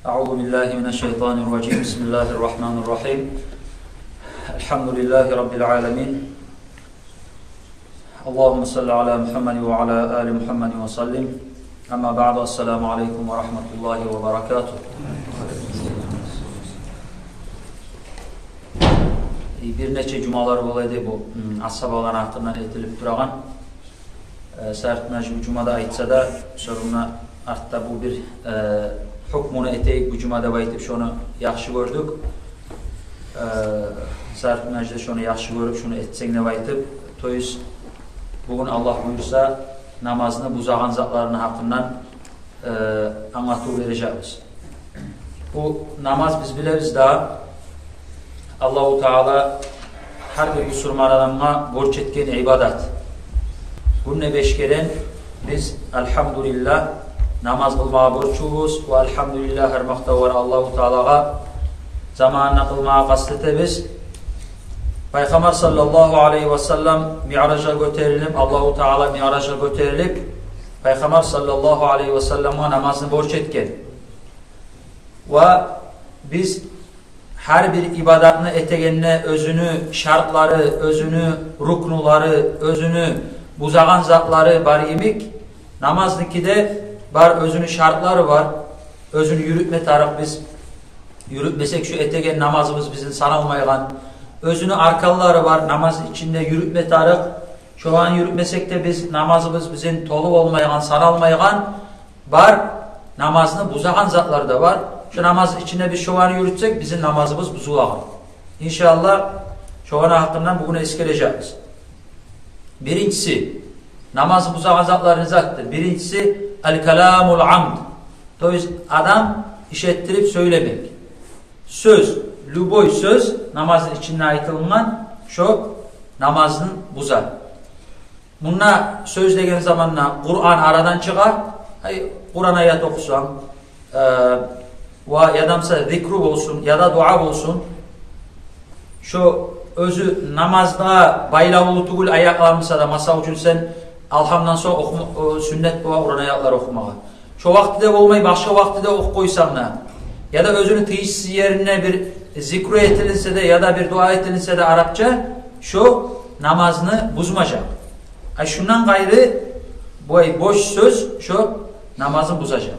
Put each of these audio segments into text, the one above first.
Euzubillahimineşşeytanirracim. Bismillahirrahmanirrahim. Elhamdülillahi Rabbil alemin. Allahümme salli ala Muhammed ve ala ali Muhammed ve sallim. Amma ba'du. Esselamu aleyküm ve rahmetullahi ve berekatuhu. Bir neçe cumalar olaydı bu ashabalar hakkından etilip durağan. Sert mecbu cumada aytsa da sorunla artta bu bir hukmunu eteyik bu cumada baytip şunu yaxşı gördük. Sert mecde şunu yaxşı görüp şunu etsek ne baytip toyuz bugün Allah buyursa namazını buzağan zatlarının hakkından anlatı vereceğiz. Bu namaz biz biliriz daha Allah-u Teala her bir Müslüman adamına borç etken ibadet. Bununla beşkeren biz elhamdülillah namaz kılmaya borçluyuz ve elhamdülillah her makta var Allah-u Teala'ya zamanına kılmaya kastete Peygamber sallallahu aleyhi ve sellem mi'raca götürilip Allah-u Teala mi'raca götürilip Peygamber sallallahu aleyhi ve sellem'e namazını borç etken ve biz her bir ibadetini etegenine özünü, şartları, özünü, ruknuları, özünü, buzağan zatları bar imik. Namazdaki de bar özünü şartları var. Özünü yürütme taraf biz yürütmesek şu etegen namazımız bizim sanalmayan. Özünü arkalıları var. Namaz içinde yürütme taraf. Şu an yürütmesek de biz namazımız bizim tolu olmayan, sanalmayan bar namazını buzağan zatları da var. Şu namaz içinde bir şovanı yürütsek bizim namazımız buzulağın. İnşallah şovanı hakkından bugün eskeleyeceğiz. Birincisi namazı buzağan zatların zattır. Birincisi el-kelamul amd. Dolayısıyla adam işettirip söylemek. Söz, lüboy söz namazın içinde aitılınan şu namazın buzar. Bununla söz degen zamanla Kur'an aradan çıkar. Kur'an ayet okusan ve yadamsa zikru olsun ya da dua olsun şu özü namazda baylağı tugul ayaklarımsa da masa için sen alhamdan sonra sünnet dua Kur'an ayakları okumaya. Şu vaktide olmayı başka vaktide oku koysan da ya da özünü teyisiz yerine bir zikru etilinse de ya da bir dua etilinse de Arapça şu namazını buzmayacak. Şundan gayrı bu boş söz şu namazın buzacak.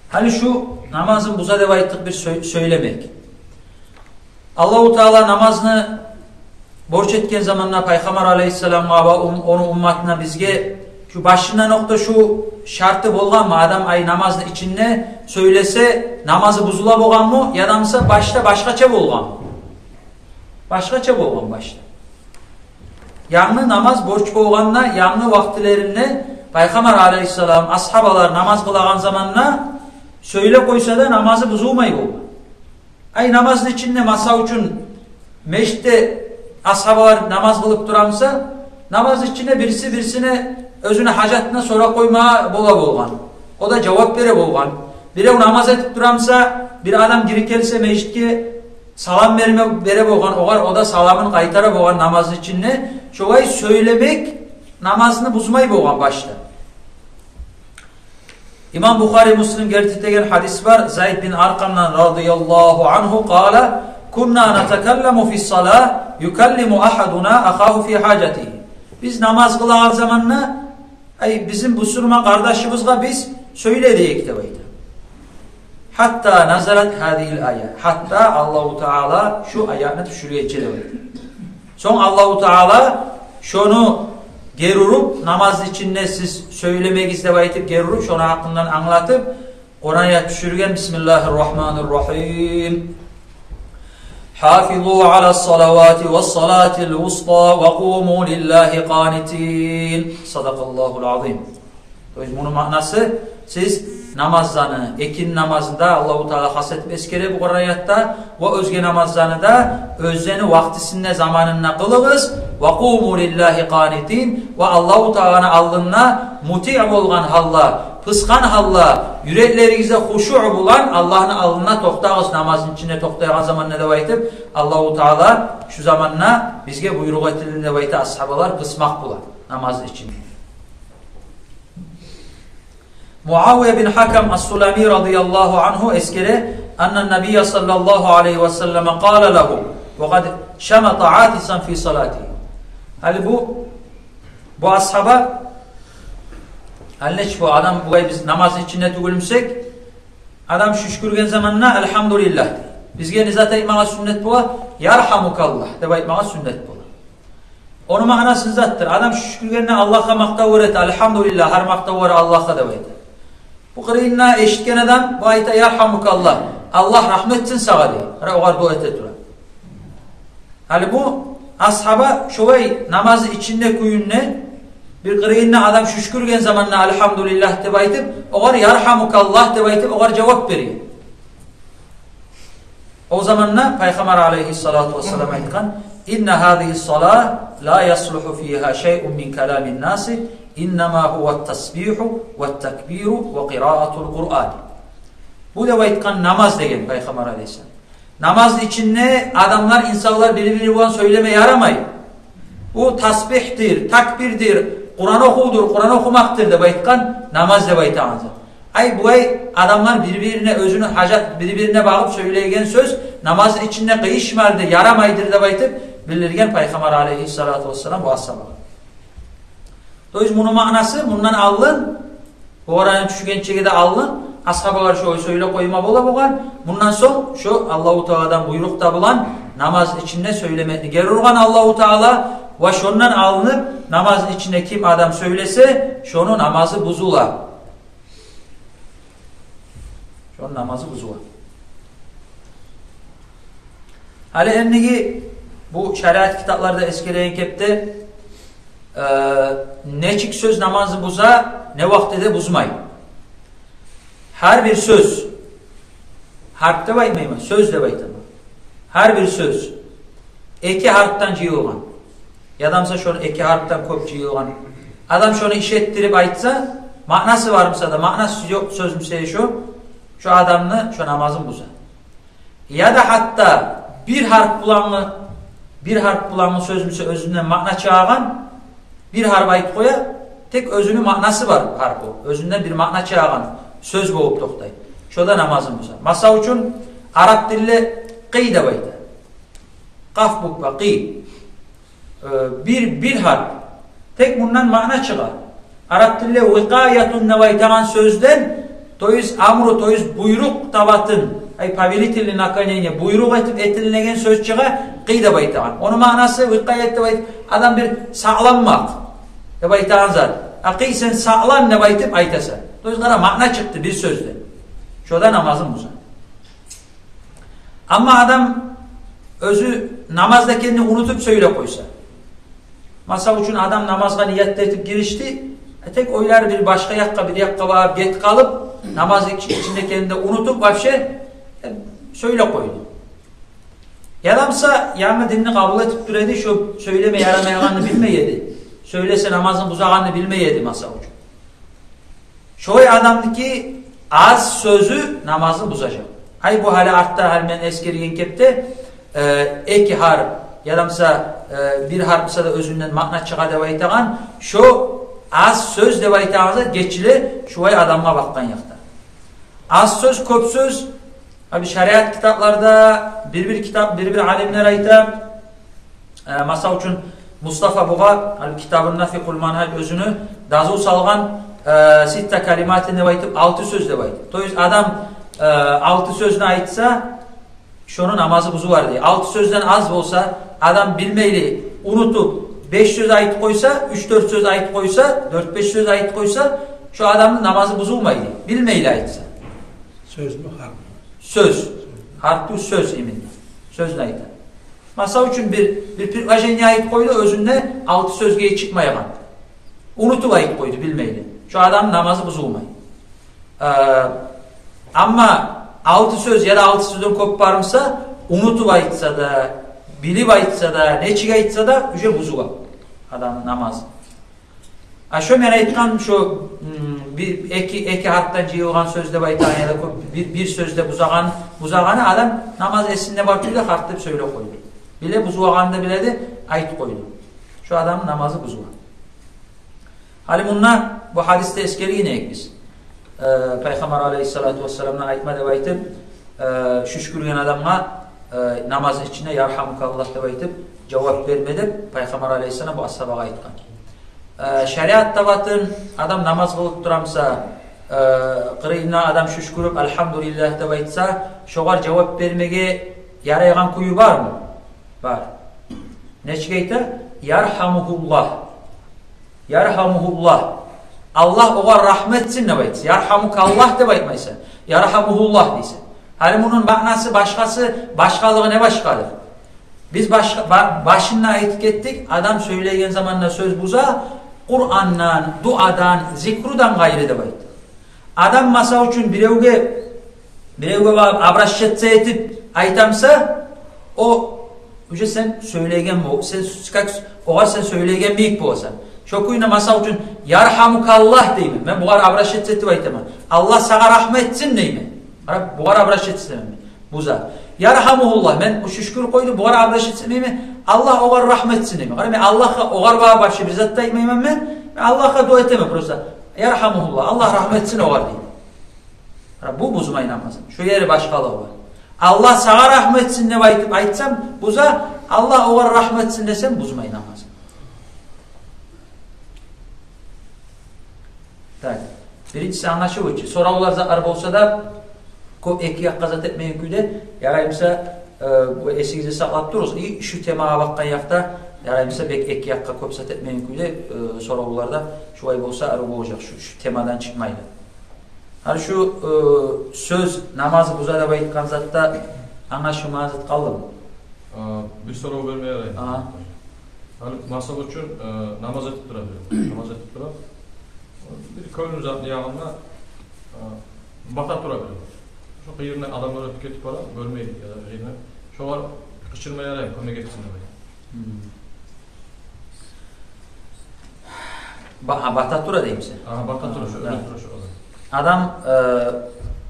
Hani şu namazın buza devayetlik bir söylemek. Allah-u Teala namazını borç etken zamanla Peygamber aleyhisselam'a ve onun ummatına bizge şu başına nokta şu şartı bolgan mı? Adam ay namazın içinde söylese namazı buzula bolgan mı? Ya da başta başkaça bolgan mı? Başkaça bolgan başta. Yanlı namaz borç bolganla yanlı vaktilerinde Peygamber aleyhisselam ashabalar namaz kılağan zamanla söyle koysa da namazı buzulmayı oldu. Ay namazın içinde masa için meşte ashabalar namaz kılıp duramsa namaz içinde birisi birisine özüne hacatına sonra koymaya bola bolgan. O da cevap vere bolgan. Bire namaz etip duramsa bir adam giri gelse meştki salam vere bolgan. O da salamın kaytara bolgan namaz içinde. Şovay söylemek namazını buzmayı bolgan başta. İmam Bukhari Müslim getirdiği hadis var. Zayd bin Arkam'dan radıyallahu anhu kâle kunna netekellemu fi's-salâh yukellimu ahaduna ahahu fi hacetihi. Biz namaz kılağın zamanla bizim Müslüman kardeşimizle biz söyledik de baydı. Hatta nazaret hadihil ayet. Hatta Allah-u Teala şu ayetini düşürüyecek baydı. Son Allah-u Teala şunu gerurup namaz içinde siz söylemek isteyip gerurup şunu hakkından anlatıp ona ayet düşürgen Bismillahirrahmanirrahim. Hafizu alas salavati ve salatil usta ve kumu lillahi qanitin. Sadakallahul azim. Bunun manası siz namazlarını, ekin namazında Allah-u Teala haset eskere bu ayette ve özge namazlarını da özlerini vaktisinde zamanına kılığız ve kumu lillahi qanitin ve Allah-u Teala'nın aldığına muti' olgan halla, pıskan halla, yüreklerinizde huşu' bulan Allah'ın aldığına toktağız namazın içinde toktayan zamanına deva etip Allah-u Teala şu zamanına bizge buyruğu etildiğinde deva eti ashabalar pısmak bulan namaz için. Muaviye bin Hakam As-Sulami radıyallahu anhu eskere annen Nebiye sallallahu aleyhi ve selleme kâle lehu ve kad şemeta atisan fi salatihi. Hali bu ashaba halleç bu adam bu biz namazın içinde tugulmsek adam şükürgen zamanına elhamdülillah. Bizge nizata itmağa sünnet bu yarhamukallah deba itmağa sünnet bu. Onu manası zattır. Adam şükürgenine Allah'a maktavur et elhamdülillah har maktavur Allah'a deba et. Bu kırıyınna eşitken adam bu ayta yarhamukallah Allah rahmetsin sağa dey. O kadar dua et. Hali bu ashaba şovay namazı içinde kuyunne bir kırıyınna adam şükürgen zamanına elhamdülillah deba etip o kadar yarhamukallah deba etip o kadar cevap veriyor. O zamanla Peygamber aleyhissalatu vesselam aytkan inne hâzihi salâh la yasluhu fîhâ şey'un min kelâmin nâsi innema huvet tasbihu ve tekbiru ve qiraatul Kur'an. Bu da aytkan namaz degen Peygamber aleyhisselam. Namaz içinde adamlar insanlar birbirine olan söyleme yaramayın. Bu tasbihtir, takbirdir, Kur'an okudur, Kur'an okumaktır da aytkan namaz da aytkan. Ay bu ay adamlar birbirine özünü hacat birbirine bağıp söyleygen söz namazın içinde kıyışmardı yaramaydır da baytıp bilirgen Peygamber aleyhissalatu vesselam bu ashaba. Dolayısıyla bunun manası bundan alın bu oranın düşügen çekide alın ashabalar şu söyle koyma bola bundan son şu Allahu Teala'dan buyrukta bulan namaz içinde söylemekni gerurgan Allahu Teala ve şundan alınıp namazın içinde kim adam söylese şunun namazı buzula. Şu an namazı buzuğa. Hali ennigi bu şeriat kitaplarda eskileyen kepte neçik söz namazı buza ne vakti de buzmay. Her bir söz harpte baymayma, söz de baytama. Her bir söz iki harpten ciyolgan. Yadamsa şunu iki harpten kop ciyolgan. Adam şunu işettirip aytsa manası varmasa da manası yok sözümse şu adamını şu namazın buza. Ya da hatta bir harf bulanı sözümse özünden makna çağıran bir harf ayet koya tek özünün manası var harf o. Özünden bir makna çağıran söz boğup toktay. Şu da namazın buza. Masa için Arap dille qi de bayda. Kaf bukba qi. Bir harf. Tek bundan makna çıkar. Arap dille vikayetun nevaytagan sözden toyuz amru toyuz buyruk tabatın ay pavilitilin akanene buyruk etip etilinen söz çıga qıyda baytagan. Onun manası vikayette bayt adam bir sağlanmak. De baytagan zat. Aqi sen sağlan ne baytip aytasa. Toyuz qara makna çıktı bir sözde. Şoda namazın buza. Ama adam özü namazda kendini unutup söyle koysa. Masa için adam namazga niyet etip girişti. Tek oylar bir başka yakka bir yakka var get kalıp namaz içinde kendini unutup vapşe söyle koydu. Yadamsa yanına dinini kabul etip duredi şu söyleme yaramayanını bilmeyedi. Söylese namazın buzağını bilmeyedi masa ucu. Şoy adamdı ki az sözü namazı buzacak. Hay bu hali artta halmen eskeri yenkepte eki harp yadamsa bir harpsa da özünden makna çıka devaytagan şu az söz devaytağınıza geçili şuvay adamma bakkan yakta. Az söz, köp söz abi şeriat kitaplarda bir alimler ayta masa için Mustafa Buğa kitabın Nafikul Manhaj özünü dazu salgan sitte kalimatini devaytıp 6 söz devaytıp. Toyuz adam 6 sözünü aytsa şunun namazı buzu var diye. 6 sözden az olsa adam bilmeyli unutup 5 söz ayet koysa, 3-4 söz ayet koysa, 4-5 söz ayet koysa şu adamın namazı bozulmaydı. Bilmeyle ayetse. Söz mü harp mı? Söz. Harp bu söz emin. Söz neydi? Masa için bir ajenya ayet koydu özünde 6 sözgeye çıkmayaman. Unutup ayet koydu bilmeyle. Şu adamın namazı bozulmaydı. Ama 6 söz ya da 6 sözün koparımsa unutup ayetse da bilip aytsa da, neçik aytsa da üce buzuğa adamın namazı. Aşo men aytkan şu iki harptan ciyilgan sözde baytan ya da bir sözde buzağanı adam namaz esinde bakıyordu harpta söyle koydu. Bile buzağanda bile de ayet koydu. Şu adamın namazı buzuğa. Hali bununla bu hadiste eskeri yine biz. Peygamber aleyhissalatu vesselam'dan aytma deb aytib, şüşkürgen adamga namaz içinde yarhamukallah deb aytib cevap verme deb Peygamber aleyhissalam bu ashabaga aytgan. Şeriatda batın adam namaz kılıp duramsa, qırıyına adam şüşkürüp elhamdülillah deb aytsa, şoğar cevap vermege yaraygan kuyu var mı? Var. Neçik ayta? Yarhamuhullah. Yarhamuhullah. Allah oğa rahmetsin deb aytsa. Yarhamukallah deb aytmaysa. Yarhamuhullah deyse. Hani bunun manası başkalığı ne başkadır? Biz başına aytıp kettik. Adam söyleygen zamanla söz buza, Kur'an'dan, duadan, zikrudan gayrı deb aytdı. Adam masa üçün birevge abraşşetse etip aytamsa, o Uje sen söyleygen bu, sen söyleygen büyük bu olsa. Şokuyuna masa üçün yarhamukallah deyim. Ben buğar abraşet etip aytamam. Allah sana rahmetsin deyim. Buğar abraşet etmem. Buza. Yarhamuhullah. Ben o şüşkür koydu buğar abraşet etmem. Allah oğar rahmetsin deyim. Ben Allah'a oğar bağ başı bir zat deyim ben. Allah'a dua etmem prosta. Yarhamuhullah. Allah rahmetsin oğar deyim. Bu buzuma inanmazım. Şu yeri başkalığı var. Allah sana rahmetsin ne aytsam buza, Allah oğar rahmetsin desem buzuma inanmaz. Tak. Birincisi anlaşılır ki sorular zarar olsa da köp iki yakka zat etmeyin küyde yarayımsa bu esigizi saklap dururuz. Şu temaya bakkan yakta yarayımsa bek iki yakka köp zat etmeyin küyde sorularda şu ay olsa arı olacak şu temadan çıkmaydı. Hani şu söz namazı buzada bayıtkan zatta anlaşılmazlık kaldı mı? Bir soru vermeye yarayın. Hani masa üçün namaz etip durabilir. Namaz etip durab. Bir köyün uzatlı yağında batat durabilir. Şu kıyırına adamlar öpük etip var, bölmeyi ya da şeyine. Şu var kışırmaya yarayın, kömek etsin demeyin. Batat dura deyim sen? Batat dura şu, öyle dura şu. Adam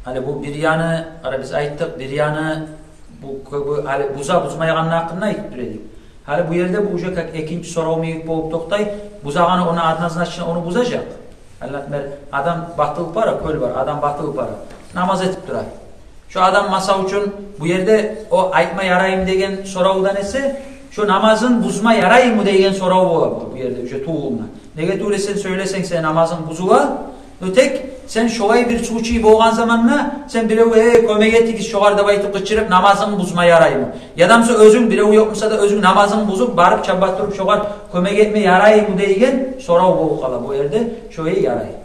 hani bu bir yanı biz ayttık bir yanı bu hani buzma yağının hakkında aytып duredik. Hani bu yerde bu uşak ikinci soru meyik bolup toktay buzağını ona adınızın açına onu buzacak. Adam batıl para köl var adam batıl para namaz etip duray. Şu adam masa üçün bu yerde o aytma yarayım degen sorudan ise şu namazın buzma yarayım mı degen soru bu yerde uşak tuğuluna. Nege tuğlesen söylesen sen namazın buzuğa ötek sen şoğay bir suçi boğan zamanla sen birev kömek ettik şoğarda baytıp kıçırıp namazını buzma yarayım. Yadamsa özün birev yokmuşsa da özün namazını buzup barıp çabattırıp şoğar kömek etme yarayım deygen sorav boğu kala bu yerde şoğayı yarayım.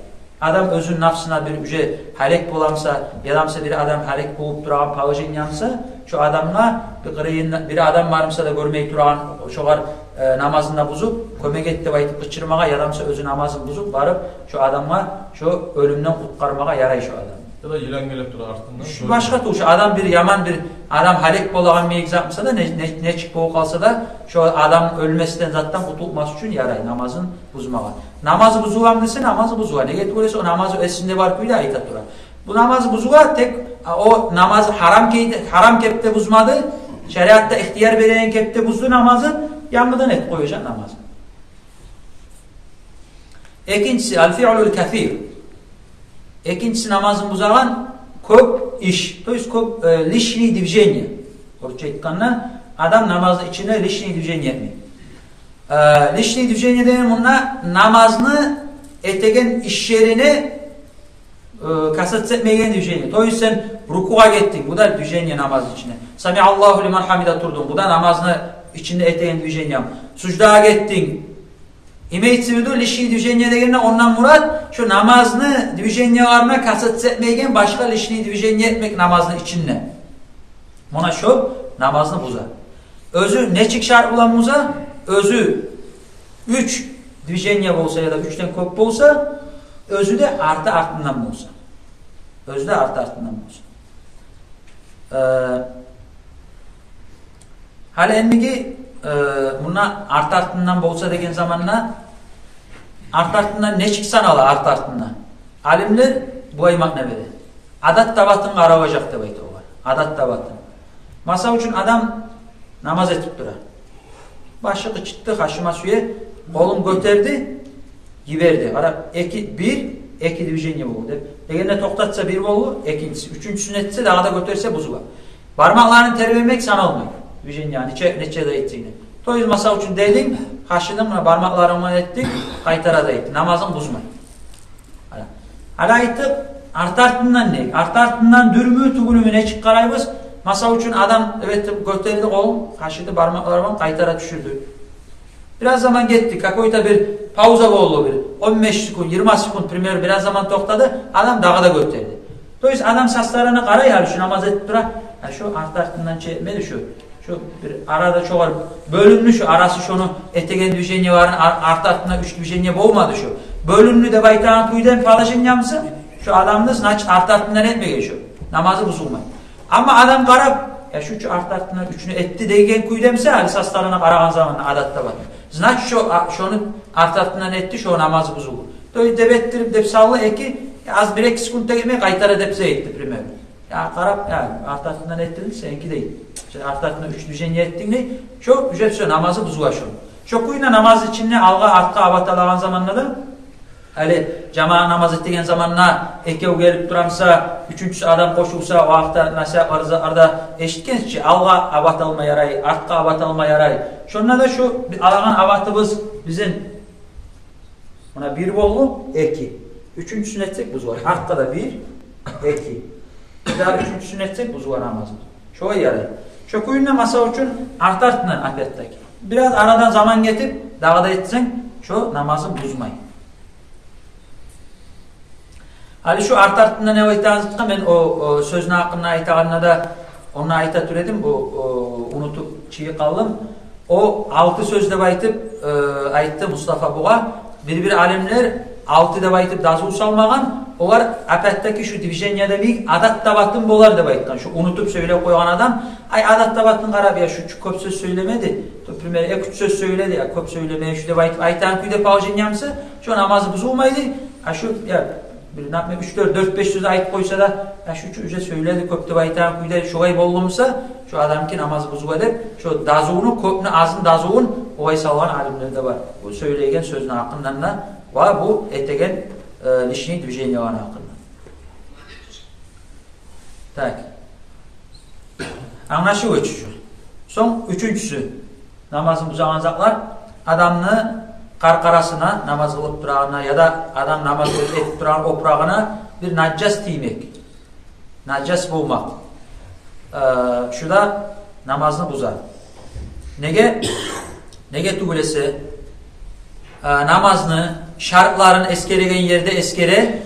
Adam özün nafsına bir üce halek bulamsa yadamsa bir adam halek bulup durağın pağıcın yansa şu adamla bir adam varımsa da görmeyip durağın şoğar namazında buzup kömek etti baytıp kıçırmağa yadamsa özü namazını buzup barıp şu adamla şu ölümden kurtarmağa yaray şu adam. Ya da yılan gelip durur artından. Şu başka tuğuşu adam bir yaman bir adam halek bolağın meyik yapmışsa da ne çık boğu kalsa da şu adam ölmesinden zaten kurtulması için yaray namazın buzmağa. Namazı buzuğam dese namazı buzuğa. Ne getirse o namazı esinde var kuyla aytat durar. Bu namazı buzuğa tek o namazı haram kepte buzmadı. Şeriatta ihtiyar verilen kepte buzdu namazı yanmadan et koyacak namazı. İkincisi al-fi'lul kafir. İkincisi namazın buzağın köp iş. To jest köp lişni движение. Korça etkanla adam namazın içine lişni движение etmiyor. Lişni движение denen bununla namazını etegen iş yerini kasıt etmeyen движение. To jest sen rukuğa gittin. Bu da движение namaz içine. Samiallahu liman hamida turdun. Bu da namazını içinde etegen движение. Sucdağa gittin. İmeytsividu lişni движение degenne ondan murat şu namazını движение varma kasıt etmeyken başka lişni движение etmek namazın içinde. Buna şu namazını buzar. Özü ne çık şart bulan buza? Özü 3 движение olsa ya da 3'ten köp olsa özü de artı artından olsa. Özü de artı artından olsa. Hali emmigi buna artı artından olsa degen zamanla artı artından ne çıksan ala artı artından. Alimler bu aymak ne beri? Adat tabatın aravacak da baytı o var. Adat tabatın. Masa üçün adam namaz etip durar. Başı kıçıttı haşıma suya kolun göterdi giverdi. Bir 2 движение болу деп. Дегенде токтатса 1 болу, экинчиси, үчүнчүсүн этсе дагы да көтөрсө бузула. Бармакларын тербемек саналмайт. Движение нече да этсең. То есть масал үчүн делиң, кашыдың мына бармакларыңды эттиң, кайтара да эт. Намазың бузмай. Ала айтып, арты-артынан не? Арты-артынан дүрмүү түгүлүмүн эчип карайбыз. Масал үчүн адам көтөрдү колун, кашыды бармакларын кайтара түшүрдү. Biraz zaman gitti, какой-то bir pauza oldu bir 15 sekund, 20 sekund пример biraz zaman toxtadı, adam dağı da götürdü. То есть adam saçlarına qaray hali şu namaz etip dura, şu artından çekmedi şu bir arada çok var, bölünmüş arası şunu etegen düzeni varın artından 3 düzeni boğmadı şu. Bölünlü de baytağın kuyudan paylaşın yamsı, şu adamda znaç artından etmeye şu, namazı bozulmayın. Ama adam qarab, şu artından 3'ünü etti degen kuyudemse hali saçlarına qaragan zamanla adatta var. Значит, şonu artatından etti, şu namazı buzulur. Böyle debettirip dep sallı eki, az 1-2 sekundda gelmeye kaytara depse etti primer. Ya karab, yani artatından ettin, seninki değil. İşte artatından 3 düzeni ettin ne? Çok güzel şu namazı buzula şu. Çok kuyuna namaz içinde alga artka abatalagan zamanla da, hali cama namaz ettiğin zamanla ekev gelip duramsa, üçüncüsü adam koşulsa, o hafta nasihat arada eşitkençi, alga abat alma yaray, artka abat alma yaray. Şunla da şu alagan abatımız bizim buna 1 bollu, 2. Üçüncüsünü etsek buz var. Artka da 1, 2. Bir daha üçüncüsünü etsek buz var namazımız. Şoğa yaray. Şu kuyunla masa için artartından apetteki. Biraz aradan zaman getirip dağda etsen şu namazın buzmayın. Hali şu artartından ne aytağınızda ben o sözünü hakkında aytağına da onu ayta türedim. Unutup çiğ kaldım. O 6 söz deb aytıp aytты Mustafa Buğa. Bir alimler 6 deb aytıp dazı salmagan. Olar apattaki şu divijeniyada bir adat tabatın bolar deb aytkan. Şu unutup söyle koygan adam ay adat tabatın qarab ya şu köp söz söylemedi. Primer 2-3 söz söyledi ya köp söylemeye şu deb aytıp aytan kuyda pavjin yamsı. Şu namazı buzulmaydı. Ha şu ya bir napme 3-4-5 söz ayıp koysa da ya şu üce söyledi köpte baytan kuyda şoğay bollumsa şu adamki namazı buzuğa dep şu dazuğunu köpünü azın dazuğun oğay salgan alimlerde var. Bu söyleygen sözün hakkından da var bu etegen lişini düzeyini olan hakkından. Tak. Anlaşıyor üçüncü. Son üçüncüsü namazın buzağanacaklar adamını qarqarasına namaz kılıp durağına ya da adam namaz etip durağın oprağına bir nacas tiymek. Nacas bulmak. Şu da namazını buzar. Nege tügülesi namazını şartların eskeregen yerde eskere,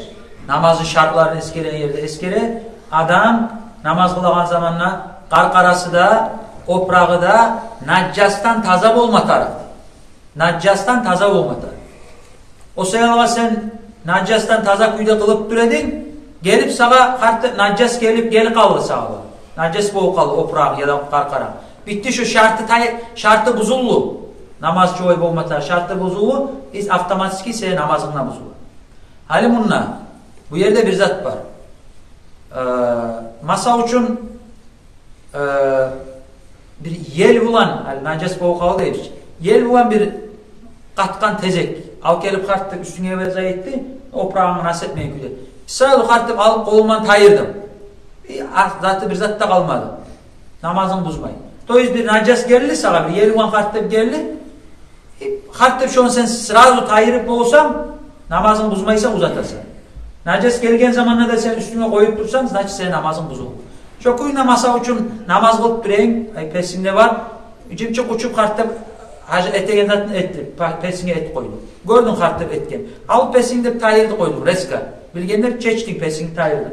namazın şartların eskeregen yerde eskere, adam namaz kılagan zamanla qarqarası da oprağı da nacastan taza bolmatar. Nacastan taza olmadı. O sayılaga sen nacastan taza kuyda kılıp düredin, gelip sağa kartı nacas gelip kaldı sağa. Nacas boğu kaldı oprağ ya da qarqara. Bitti şu şartı buzullu. Namaz çoğu olmadı. Şartı buzullu, biz avtomatik sen namazınla buzullu. Hali bununla, bu yerde bir zat var. Masa için bir yel bulan, nacas boğu kaldı değil. Yel bulan bir katkan tezek. Al gelip karttık üstüne verza etti. Oprağını nasip etmeyi güzel. Sağlı karttık alıp kolumdan tayırdım. Zatı bir zatta kalmadı. Namazın buzmayın. Dolayı bir nacas geldi sağa bir yel karttık geldi. Karttık şu an sen sırası tayırıp olsam namazın buzmaysa uzatasın. Nacas gelgen zamanla da sen üstüne koyup dursan значит sen namazın buzul. Şu kuyuna masa için namaz kılıp durayım. Pesinde var. Cimçik uçup karttık hacı etegen zaten etti. Pesine et koydu. Gördün karttık etken. Al pesinde tayırdı koydum. Reska. Bilgenler çeçtin pesini tayırdı.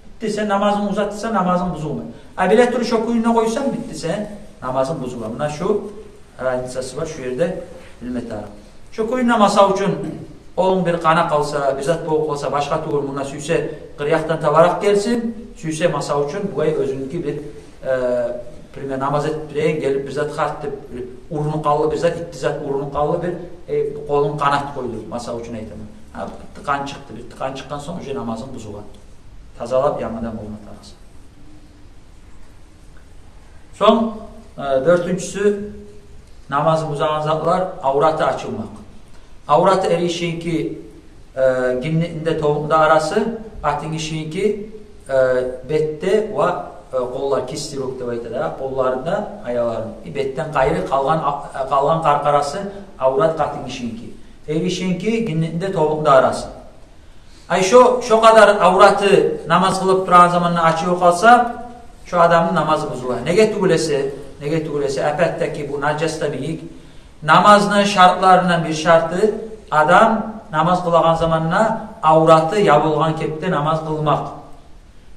Bitti sen namazını uzatırsan namazın buzulma. Bilet turu şu kuyuna koysan bitti sen namazın buzulma. Buna şu hadisası var şu yerde bilmet ara. Şu kuyuna masa için oğlum bir kana kalsa, bir zat boğuk olsa, başka tuğur buna süyse kırıyaktan tavarak gelsin. Süyse masa için bu ay özündeki bir primer namaz ettireyim gelip bir zat karttı, urunu kallı bir zat, itti zat urunu kallı bir kolun kanat koydu masa için eytemem. Tıkan çıktı, bir tıkan çıktan sonra namazın buzuğa. Tazalap yamadan olma tarası. Son dörtüncüsü namazı buzağın zatlar avratı açılmak. Avratı erişin ki Ginninde tovuqda arası atin işinki bette ve kollar kistiruk deb aytadi. Kollarında, ayaqlarında. Betten gayrı kalgan qarqarası avrat qatin işinki. Işinki ginninde tovuqda arası. Ay şu kadar avratı namaz kılıp duran zamanla açığı kalsa şu adamın namazı bozulur. Nege tugulese elbette bu najas tabiik. Namazın şartlarından bir şartı adam namaz kılagan zamanla avratı yabılgan kepte namaz kılmak.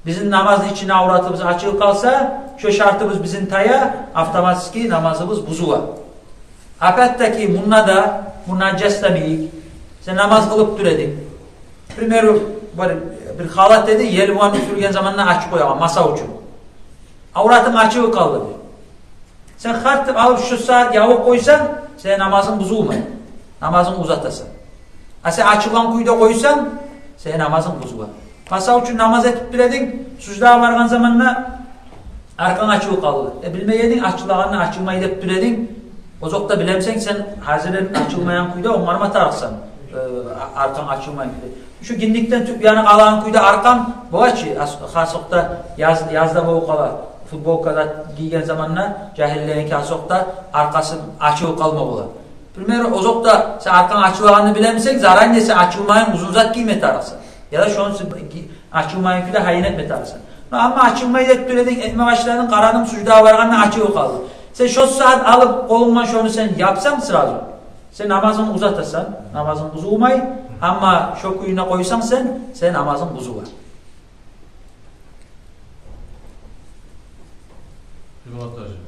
Bizim namazın içine avratımız açığı kalsa şu şartımız bizim taya avtomatik namazımız bozulur. Elbette ki bununla da bu najas tabiik. Sen namaz kılıp duredin. Primero bir halat dedi, yelvanı sürgen zamanla açık koyalım masa uçun. Avratın açığı kaldı. Sen hartıp alıp şu saat yavuk koysan, sen namazın bozulmay. Namazın uzatasın. Sen açılan kuyuda koysan, sen namazın bozulur. Masa uçun namaz etip biledin, sucdağa vargan zamanla arkan açığı kaldı. Bilmeyedin, açılağını açılmayı dep biledin. O zokta bilemsen sen hazırın açılmayan kuyuda onlarıma tarıksan. Arkan açılmayın. Şu ginlikten tüpyanı alan kuyuda arkan bu açı. Hasokta yazda bu kadar. Futbol kadar giygen zamanla cahillerin ki hasokta arkası açığı kalma ola. Primero o zokta sen arkan açılağını bilemsek zaran nese açılmayan uzun zat giyme tarıksın. Ya da şu an açılmayan kuyuda hayin etme tarıksın. Ama açılmayı da tüledin etme başladın karanım sucdağa varganla açığı kaldı. Sen şu saat alıp kolundan şunu sen yapsan sırası. Sen namazını uzatasan, namazın bozulmay, ama şu kuyuna koysan sen namazın bozulur.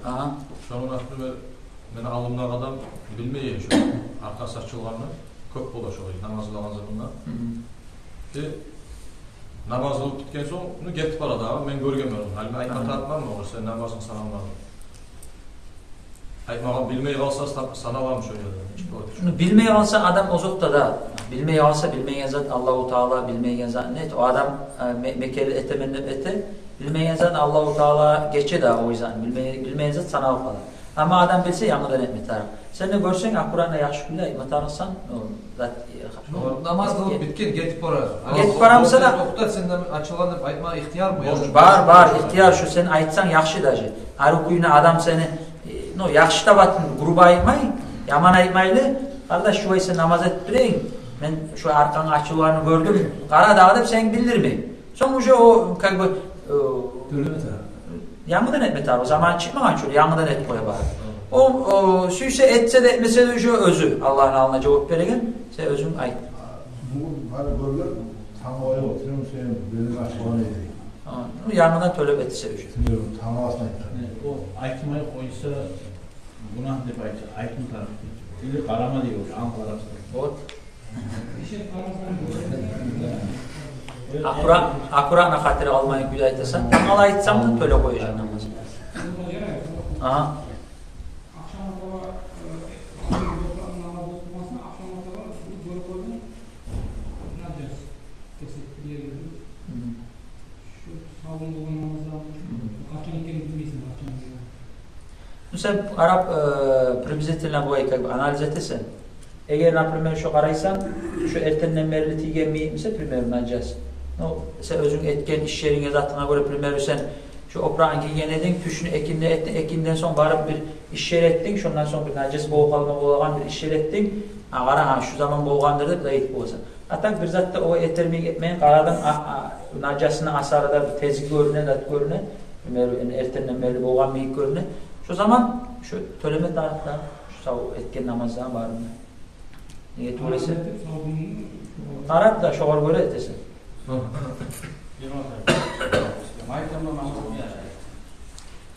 Aha. Şu an aslında ben alımdan adam bilmeyen şu arkası açılganını köp bola şu namaz kılgan zamanla. Namaz kılıp bitken soň bunu getip barada men görgenmedim. Halbuki aytma tartmam mı olur sen namazın sananmam. Aytmagan bilmey kalsa sanavarmış öyle. Şunu bilmey alsa adam ozokta da bilmey alsa bilmeyen zat Allahu Teala bilmeyen zat net o adam Mekkeli etemennep ete bilmeyen zat Allahu Teala geçe de o yüzden bilmeyen zat sanav kalır. Ama adam bilse yanıdan etme taraf. Sen de görsen Kur'an'a yaxşı güle imatarsan zat namaz kılıp bitken getip barar. Getip baramsa da nokta senden açılan dep aytma ihtiyar mı? Var ihtiyar şu sen aytsan yaxşı daji. Her kuyuna adam seni no yaxşı da batın gruba aytmay, yaman aytmaylı. Kardeş şu aysa namaz ettireyin. Ben şu arkanın açılarını gördüm. Kara dağıdıp sen bilir mi? Sonuçta o kalbi yanmadan etme tar. O zaman çıkmagan şöyle yanmadan et koya bari. O süyse etse de etmese de şu özü Allah'ın alına cevap veregen. Sen özün ayt. Bu hani böyle tam oya oturuyorum senin benim açıklanı edeyim. Yanmadan tölep etse özü. Biliyorum tam aslında. O aytmayı koysa günah dep aytsa aytma tarafı. Dili karama diyor Ankara'da. O. Akuratna hatırı almayı güzel aytasan, anal aytsam da töle koyacaksın namazı. Aha. Sen Arap previzetiyle bu ayı analiz etesen, eğer naprimер şu karaysan, şu ertenden beri tigemmi ise primer najas. No, sen özün etken iş yerine zatına göre primer sen şu oprağın giyen edin, tüşünü ekinde ettin, ekinden son varıp bir iş yer ettin, şundan sonra bir najas boğu kalma boğulan bir iş yer ettin, kara şu zaman boğulandırdık da et boğusan. Hatta bir zatta o etermeyi etmeyin, karadan najasını asarada bir tezgi görünen, at görünen, ertenden beri boğulan meyik görünen. Şu zaman şu töleme tarafta, şu etken namazdan var mı? Niyet öyleyse. Taraf da şoğar göre etesin.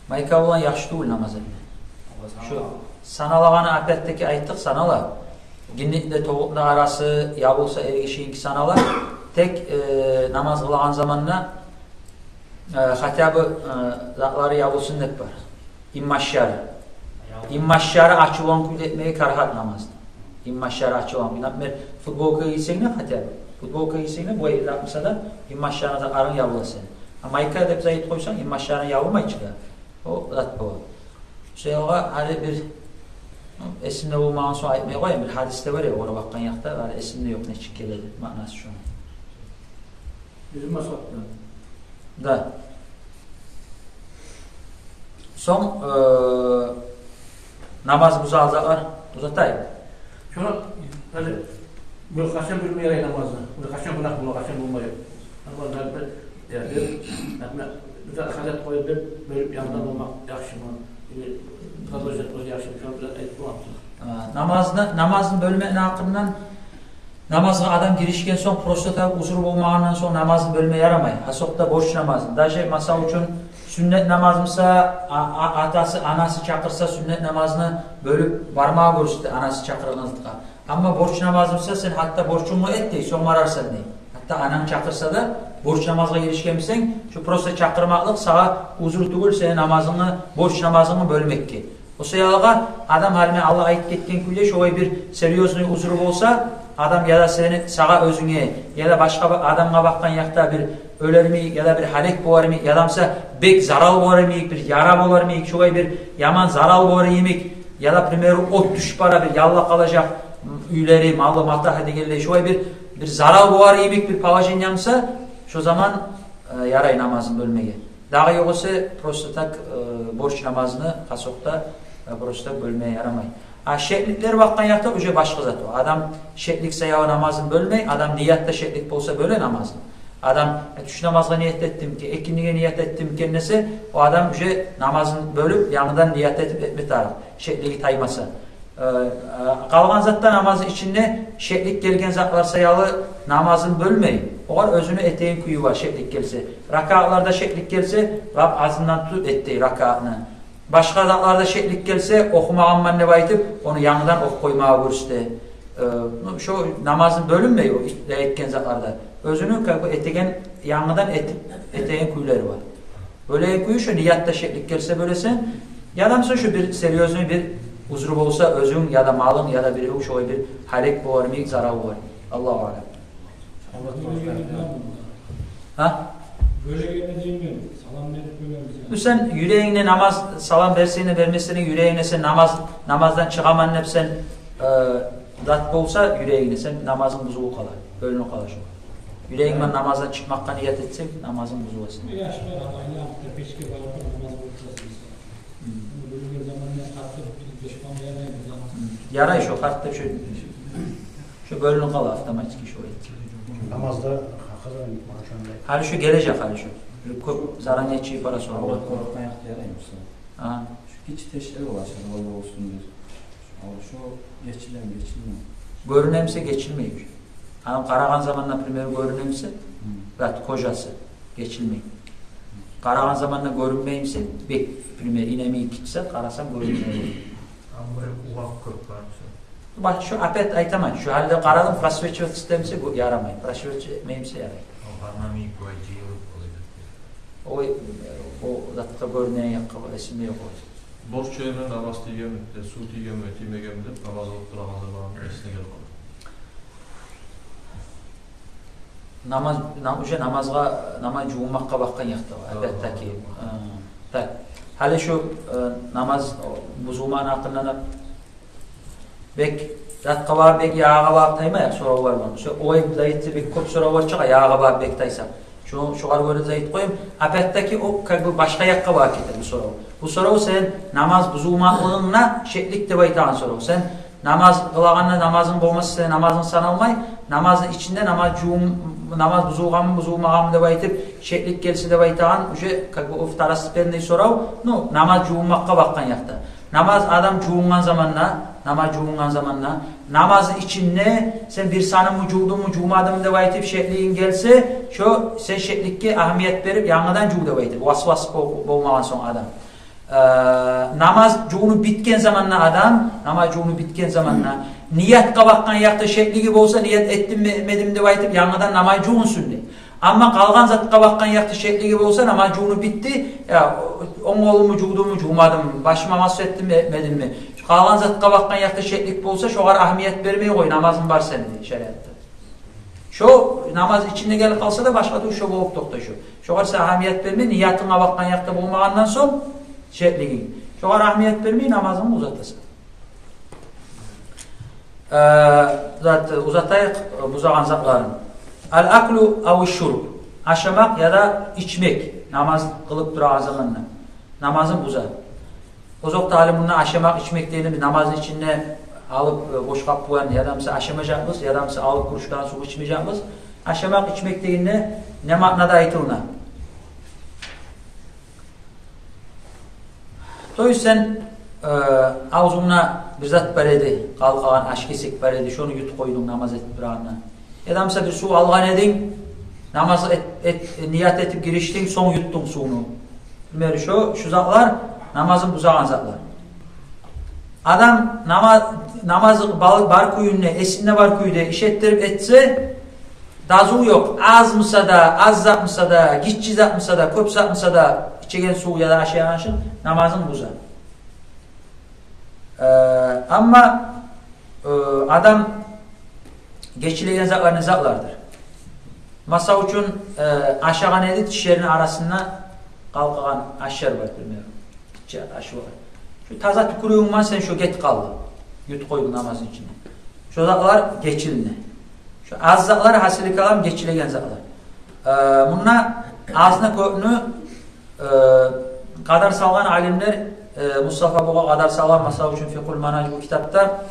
Mayka olan yaxşı değil namaz etme. Şu sanalağını apetteki ayttık sanala. Ginnikle tovuqla arası yabılsa ergişiyinki sanala. Tek namaz kılağın zamanla hatabı zatları yabılsın hep var. İmmaşşarı açılan kuyut etmeye karahat namazda. İmmaşşarı açılan kuyut. Futbol kıyısın ne hatabı? Futbol kıyısın ne bu yapmışsa da immaşşarı da arın yabıla seni. Ama yıkaya da zayıf koysan immaşşarı yabılma içine. O zat bu. Şeyha hani bir Esimde olmağın sonra aytmaya koyayım. Bir hadiste var ya, oraya bakkan yakta, esimde yok, ne çıkkeledi. Manası şu. Bizim masakta. Da. Son namaz buzalacaklar. Uzatayım. Şunu hadi böyle kaçan bilmeye namazı. Böyle kaçan bunak bulu, kaçan bulmayı. Ama ben bir de halet koyup böyle yandan olmak yaxşı mı? Kadrojat yaxşı mı? Şunu biraz ayıp bulamsın. Namazın bölme hakkından namazga adam girişken son prostata uzur bolmağından son namazın bölme yaramay. Hasokta borç namazı. Daşı masa üçün sünnet namazımsa atası anası çakırsa sünnet namazını bölüp barmağa görürsün anası çakırılınızdığa. Ama borç namazımsa sen hatta borçunu et dey son vararsan dey. Hatta anan çakırsa da borç namazga girişkensen şu prosta çakırmaklık sağa uzur tugul senin namazını borç namazını bölmek ki. O seyahaga adam halime Allah ayet ketken küyle şoy bir seriozlu uzuru olsa adam ya da seni sağa özüne ya da başka adamga bakkan yakta bir öler mi ya da bir halek boğar mı ya damsa bek zaral boğar mı bir yara boğar mı şoy bir yaman zaral boğar yemek ya da primero ot düş para bir yalla kalacak üyleri malı mata hadi gelle şoy bir zaral boğar yemek bir pavajin yamsa şu zaman yaray namazın bölmeye. Daha yoksa prostatak borç namazını kasokta prostatak bölmeye yaramay. Şeklikler bakkan yakta uca başka zat o. Adam şeklik sayağı namazın bölmey, adam niyatta şeklik olsa böyle namazın. Adam şu namazga niyet ettim ki, ikindiğe niyet ettim ki nesi, o adam uca namazın bölüp yanından niyet edip etme taraf. Şekliği taymasa. Kalgan zatta namazı içinde şeklik gelgen zatlar sayağı namazın bölmey. O kadar özünü eteğin kuyu var şeklik gelse. Rakaatlarda şeklik gelse, Rab ağzından tut ettiği rakaatını. Başka zatlarda şeklik gelse okumağın manne baytıp onu yanından ok koymağa vuruştu. Şu namazın bölünmeyi o etken zatlarda. Özünü etegen yanından eteğin kuyuları var. Böyle kuyu şu niyatta şeklik gelse böylesen yadamsa şu bir seriozun bir uzru olsa özün ya da malın ya da bir şu bir halek boğar mı zarar var. Allahu alem. Ha? Böyle gelmediğim gibi salam verip böyle sen yüreğine namaz salam vermesini yüreğine sen namazdan çıkaman hep sen zat olsa yüreğine sen namazın buzuğu kalır. Böyle kalır şu. Yüreğinden namazdan çıkmakka niyet etsek namazın buzuğu olsun. Bir yaş var ama yaptı peşke var namaz olacağız. Böyle bir zamanla kalktı düşman yaray şu kalktı şu bölünü kalır otomatik şu. Namazda hali şu gelecek hali şu. Zaran geçiyi para sonra. Allah korkma yakta yaraymışsın. Şu hiç teşhir ulaşır Allah olsun diyor. Şu geçilen geçilmiyor. Görünemse geçilmiyor. Hanım karagan zamanla primer görünemse rat kocası geçilmiyor. Karagan zamanla görünmeyimse bek primer inemeyi gitse karasam görünmüyor. Ama uvak kök var. Bak şu apet aytaman. Şu halde karadım prasveçi sistemse bu yaramayın. Prasveçi meyimse yarayın. Harnami koyucu o datta görünen yakka esmi yok olsun. Borç yerine namaz diyemedim, su diyemedim, namaz olup duramazlar bana esne gelip namaz cumakka bakkan yakta var. Elbette ki. Hali şu namaz buzuman hakkında bek datka var bek yağa var tayma ya soru var bana. Şu oy zayıtı bek kop soru var çıka yağa var bek taysa. Şu kadar böyle zayıt koyayım. Apetteki o başka yakka var ki bu soru. Bu soru sen namaz buzumanlığına şeklik de baytan soru. Sen namaz kılağında namazın olması namazın sanılmay. Namazın içinde namaz buzulmağım da baytıp şeklik gelse de baytan. O iftarası perneyi soru. Namaz cuğummakka bakkan yakta. Namaz adam cuğungan zamanla namaz içinde sen bir sanım vücudun mu cuğmadım da baytıp şekliğin gelse şu sen şeklikke ahmiyet verip yanından cuğda baytıp vasvas olmadan son adam. Namaz cuğunu bitken zamanla niyet kabakkan yakta şekli gibi olsa niyet ettim etmedim de baytıp yanından namaz cuğun sünni. Ama kalgan zat kabakkan yaktı şekli gibi olsa namaz cuğunu bitti. Ya on oğlumu cuğdumu cuğmadım, başıma masum ettim mi etmedim mi? Kalgan zat kabakkan yaktı şeklik olsa şu kadar ahmiyet vermeye koy namazın var senin şeriatta. Şu namaz içinde gel kalsa da başka da şu boğuk tokta şu. Şu kadar ahmiyet vermeye niyetin kabakkan yaktı bulmağından son şekliğin. Şu kadar ahmiyet vermeye namazını uzatasın. Uzatayıq buzağan zatların. Al-aklu av-şurb. Aşamak ya da içmek. Namaz kılıp durağın zamanla. Namazın buza. O zaman talimunda aşamak içmek deyini bir namazın içine alıp boş kapıyan ya da mesela aşamayacağımız ya da mesela alıp kuruştan su içmeyeceğimiz. Aşamak içmek deyini ne manada aytılına? Toyu sen ağzına bir zat beredi, kalkağın aşkesek beredi, şunu yut koydun namaz etip durağına. Ya da mesela bir su alğan edin, namaz niyat etip giriştin, son yuttun suyunu. Bilmeri şu zatlar namazın buzağın zatlar. Adam namazı bar kuyunne, esinle bar kuyuda işettirip etse, dazu yok. Az mısa da, az zat mısa da, gitçi zat mısa da, köp zat mısa da, içegen su ya da aşağı anşın, namazın buzağın. Ama adam geçileyen zatlar zatlardır. Masa üçün aşağı neydi? Dişlerinin arasında kalkağın aşağı var bilmiyorum. Aşağı var. Şu taza tükürüğün var sen şu get kaldı. Yut koydun namazın içine. Şu zatlar geçiline. Şu az zatlar hasili kalan geçileyen zatlar. Bununla ağzına köpünü kadar salgan alimler Mustafa Boğa kadar sağlam masa üçün fiqhul manaj bu kitapta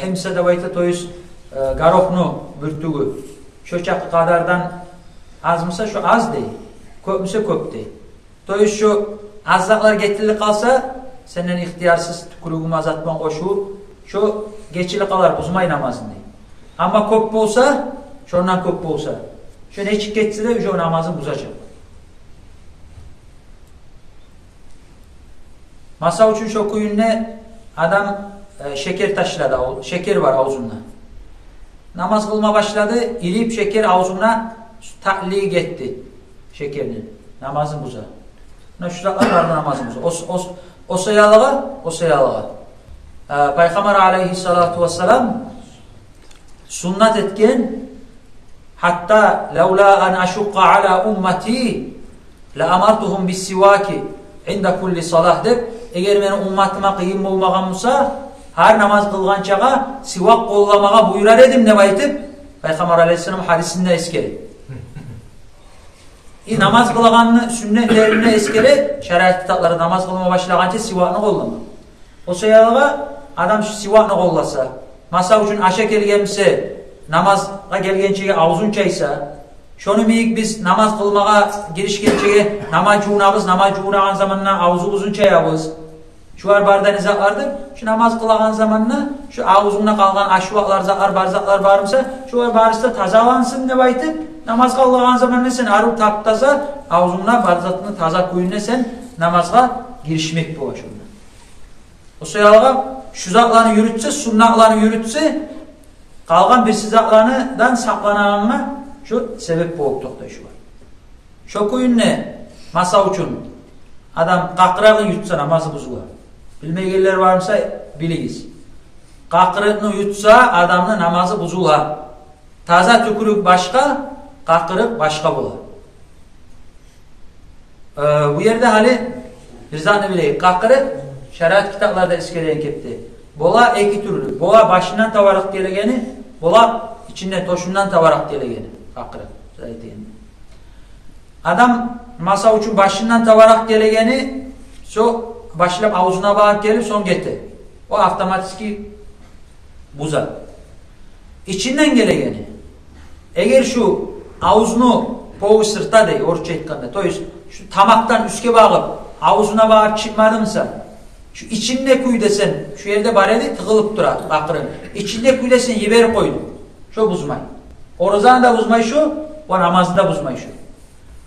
himse de vayta toyuz garoknu bürtügü şöçak kadardan az mısa şu az değil, köp müse köp değil. Toyuz şu azlaklar getirili kalsa senden ihtiyarsız tükürüğümü azatman koşu şu geçili kalar buzmay namazın değil. Ama köp olsa şundan köp olsa şu ne çık geçse de şu namazın buzacak. Masa üçün şu kuyunne adam şeker taşladı, şeker var ağzında. Namaz kılma başladı, irip şeker ağzına ta'liq etti şekerini. Namazın buza. Şu zatlar var namazın buza. O sayalığa. Peygamber aleyhissalatu vesselam sünnet etken hatta levla en aşukka ala ummati la amartuhum bis sivaki inda kulli salah deb eğer benim ummatıma kıyım olmağan olsa her namaz kılgan çağa sivak kollamağa buyurar edim ne baytip Peygamber aleyhisselam hadisinde eskeri. Namaz kılganını sünnetlerine eskeri şeriat kitapları namaz kılma başlaganca sivakını kollama. O sayalığa adam şu sivakını kollasa masa üçün aşağı gelgense namaza gelgençeğe ağzun çaysa şunu miyik biz namaz kılmağa giriş gelçeğe namaz cuğunağın zamanına ağzı uzun çayabız. Şu var barda nizaklardır. Şu namaz kılağın zamanına şu ağzına kalgan aşvaklar, zaklar, barzaklar varımsa şu var barısta tazalansın ne baytıp namaz kılağın zamanına sen arıp taptaza ağzına barzatını taza koyunna sen namaza girişmek bu aşırı. O sayalığa şu zaklarını yürütse, sunnaklarını yürütse kalgan bir zaklarından saklanağına şu sebep bu oktukta şu var. Şu koyun ne? Masa üçün adam kakırağını yutsa namazı buzuğa. Bilmeyenler varsa biligiz. Kakırığını yutsa adamın namazı buzuğa. Taza tükürük başka, kakırık başka bular. Bu yerde hali bir zannı bileyim. Kakırık şeriat kitaplarda eskeleyen kepti. Bola iki türlü. Bola başından tavarak gelegeni, bola içinden toşundan tavarak gelegeni. Kakırık. Adam masa üçün başından tavarak gelegeni so başlayıp ağzına bağıp gelip son getir. O avtomatik buza. İçinden gelegeni. Eğer şu ağzını poğu sırta dey orça etkanda. Toyuz şu tamaktan üske bağıp ağzına bağıp çıkmadımsa şu içinde kuy desen şu yerde bareli tıkılıp durar bakırın. İçinde kuy desen yiberi koydun. Şu buzmay. Orazan da buzmay şu, o namazında buzmay şu.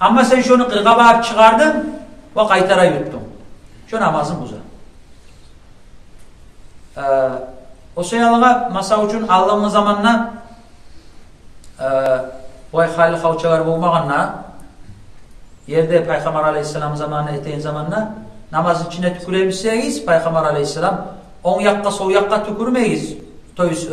Ama sen şunu kırga bağıp çıkardın ve kaytara yuttun. Şu namazın buza. O sayalığa masa üçün aldığın zamanla o hayli havçalar bulmağınla yerde Peygamber aleyhisselam zamanı eteğin zamanla namaz içine tüküremişseyiz Peygamber aleyhisselam 10 yakka sol yakka tükürmeyiz. Toyuz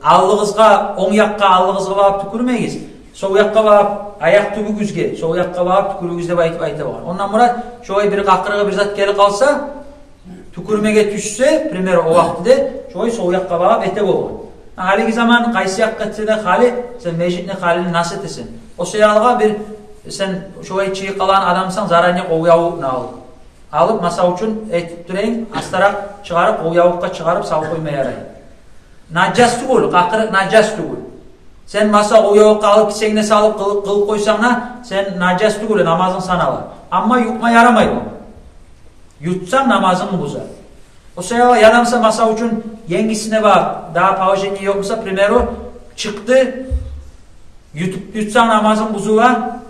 allığızga 10 yakka allığızga bağıp tükürmeyiz. Sol yakka bağıp ayak tübügüzge, sol yakka bağıp tükürügüzde baytip ayta bağır. Ondan murat şoğay bir kakırığı bir zat geri kalsa tükürmege düşse, primer o vaxtida şoy soğuyaqqa bağıb ete bolğan. Haligi zaman qaysi yaqqa gitse de hali sen mejitni halini nasıl etesin? O seyalga bir sen şoy çiğ qalan adamsan zaranya qo'yavukni al. Alıp masa üçün etip durayın, astarak çıkarıp qo'yavukqa çıkarıp sal qo'ymay yaray. Najas tugul, qaqırıq najas tugul. Sen masa qo'yavukqa alıp kisegine salıp qılıp qo'ysangna sen najas tugul, namazın sanala. Amma yutma yaramaydı. Yutsan namazını bozar. O seyalga yanamsa masa üçün yengisine bak, daha pavajeni yoksa primero çıktı, yutsan namazın buzuğa,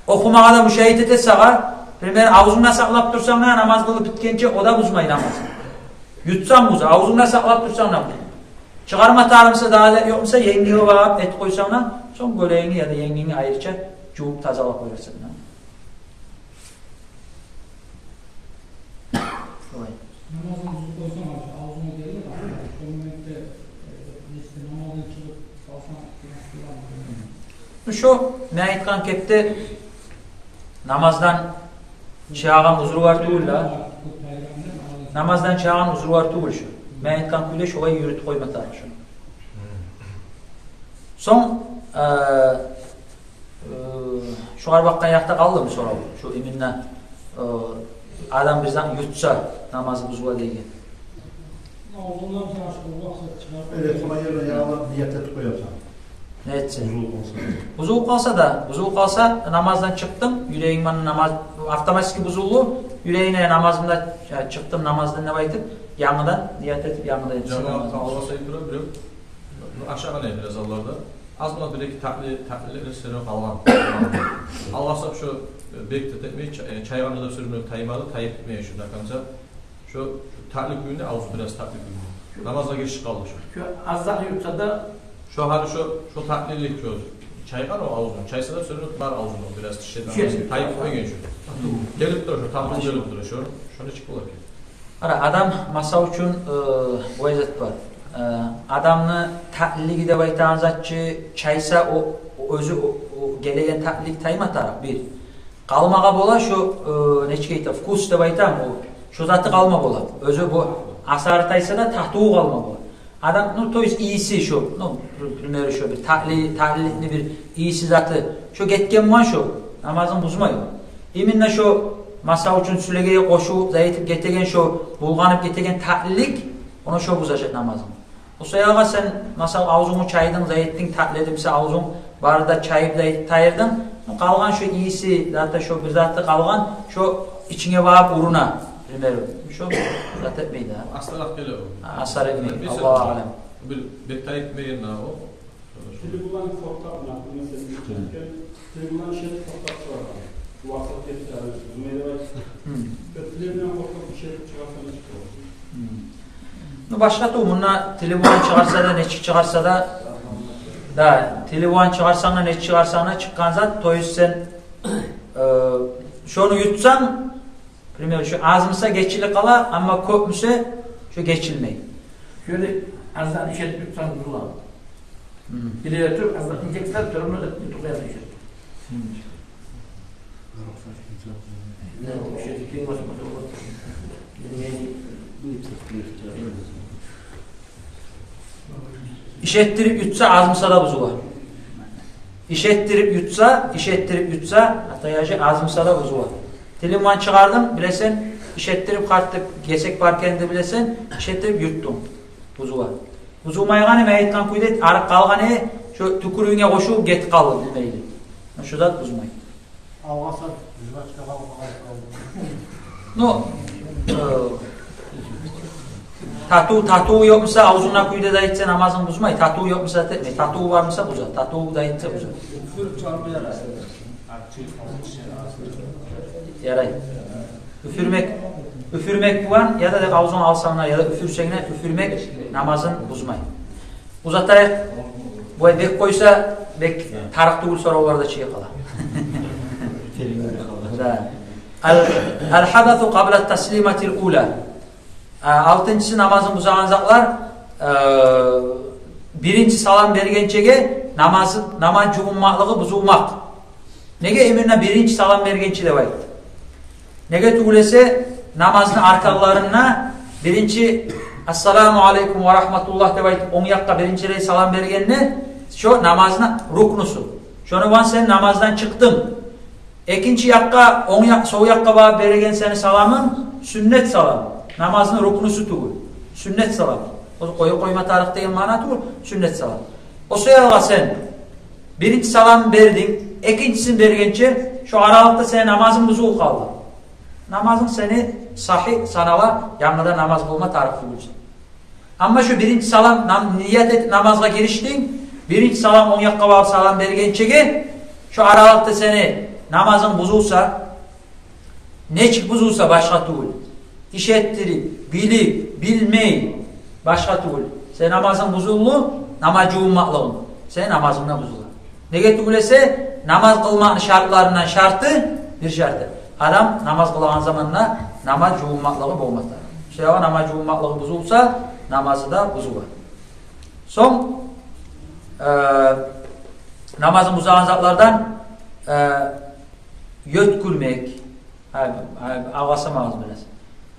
okumağa da müşahit ete sağa, primer ağzına saklap dursan namaz kılıp bitkençe o da buzmayı namazı. Yutsan buzu, ağzına saklap dursan namazı. Çıkarma tarımsa daha da yoksa yengiye bağıp et koysan son göleğini ya da yengini ayrıca cuğup tazalap koyarsın. Namazın buzu koysan ağzına gelir ama o momentte namazın çıkıp kalsan şu ne aytkan kepte namazdan çağan uzru var tuğulla namazdan çağan uzru var tuğul şu ne aytkan küyle şoğa yürüt koymatar şu son şu bakkan yakta kaldı mı sonra şu eminle adam bizden yutsa namazı buzula değil. Evet, ona yerine yağlar niyet et koyarsan. Ne etsin? Buzul kalsa namazdan çıktım, yüreğimden namaz, avtomatik buzullu, yüreğine namazımda çıktım, namazdan ne baytıp, yanıdan niyet etip yanıdan etsin. Cemaat Allah sayıdır, biliyor. Aşağı ne biraz Allah'da. Az buna bir taklileri sürüyor kalman. Allah sab şu beklet etmeyi, çayvanı da sürünüyor, taymalı, tayip etmeye şunda kanca. Şu taklik günü, ağzı biraz taklik günü. Namaza giriş kaldı şu. Şu azdan yutsa da Şu hali şu taklilik şu. Çayvan o ağzını, çaysa da sürünüp var ağzını biraz şeyden. Tayip etmeye şu. Gelip duruyor, şu tampon gelip duruyor şu. Şöyle çıkıyorlar ki. Ara adam masa üçün bu ezet var. Adamını takliligi de baytan zatçı çaysa o özü o gelegen taklilik tayma taraf bir. Kalmağa bola şu neçkeyta fkus de baytan o şu zatı kalma bola. Özü bu asar taysa da tahtuğu kalma bola. Adam no toys iyisi şu. No primero şu bir taklilini bir iyisi zatı. Şu getken man şu namazın buzmayı. Eminle şu masa üçün sülegeye koşu zayıtıp getegen şu bulganıp getegen taklilik onu şu buzacak namazın. O sayaga sen masal ağzını çaydın, zayettin, takledimse ağzın barda çayıp zayet tayırdın. Kalgan şu iyisi, zaten şu bir zatı kalgan, şu içine bağıp uruna. Primero. Şu zaten etmeydi ha. Astarak geliyor. Asar etmeyin. Allah'a alem. Bir tayip etmeyin ha o. Tribunal fortuna, mesela tribunal şerit fortası var. Bu vakit tepkileri, zümrede var. Tribunal fortuna şerit çıkarsanız çıkıyor. Başka tuğumuna telefon çıkarsa da ne çıkarsa da telefon çıkarsan da ne çıkarsan da çıkan zat toyuz sen şunu yutsan primero şu azmısa geçili kala ama köpmüse şu geçilmeyi. şöyle azdan işe tutsan durulan. İleri tut azdan inecekler törünü de tutuyor işe. Ne o şey kim var mı? İşettirip yutsa azmısa da buzula. İşettirip yutsa hatta yaşı azmısa da buzula. Telefon çıkardım bilesen, işettirip karttık gesek barken de bilesen, işettirip yuttum buzula. Buzulmayğanı meyitkan kuydet, arık kalğanı şu tükürüğüne koşup get kaldı bilmeydi. Şu da buzmayı. Algasa başka kaldı. No. Tatu yoksa ağzına kuyuda da içse namazın bozmayı. Tatu yoksa etme. Tatu var mısa bozar. Tatu da içse bozar. Üfür çarpıya rastlar. Yaray. Üfürmek bulan ya da ağzına alsanlar ya da üfürmek namazın bozmayı. Uzatayıq. Bu bek koysa bek tarık tuğul sonra olarda çiğ kala. El-hadathu qabla taslimatil ula. Altıncısı namazın buzağanzaklar birinci salam bergençege namaz cumumaqlığı buzulmaq. Nege emirine birinci salam bergençi de bayt. Nege tuğulese namazın arkalarına birinci Assalamu aleykum ve rahmetullah deb aytib, oң yakka birinci salam bergenine şu namazına ruknusu. Şonu van sen namazdan çıktın. İkinci yakka, sol yakka bağ bergen seni salamın sünnet salam. Namazın ruknusu tuğul. Sünnet salam. O koyma tarih degen mana tuğul. Sünnet salam. O sırada sen birinci salam berdin, ikincisini bergençe şu aralıkta senin namazın buzuğu kaldı. Namazın seni sahih sanala yanında namaz kılma tarifi bulsun. Ama şu birinci salam niyet et namazga giriştin, birinci salam oң yakka bağ salam bergençege şu aralıkta seni namazın buzulsa, neçik buzulsa başka tuğul. İşettirip, bilip, bilmey başka tuğul. Sen namazın buzullu, namazcı ummaklığın. Sen namazında buzulur. Nege tuğulese namaz kılmanın şartlarından şartı bir şartı. Adam namaz kılan zamanla namaz ummaklığı bolmakta. Şeva namaz ummaklığı buzulsa namazı da buzulur. Son namazın buzulan zatlardan yötkürmek, ağlasamaz biraz.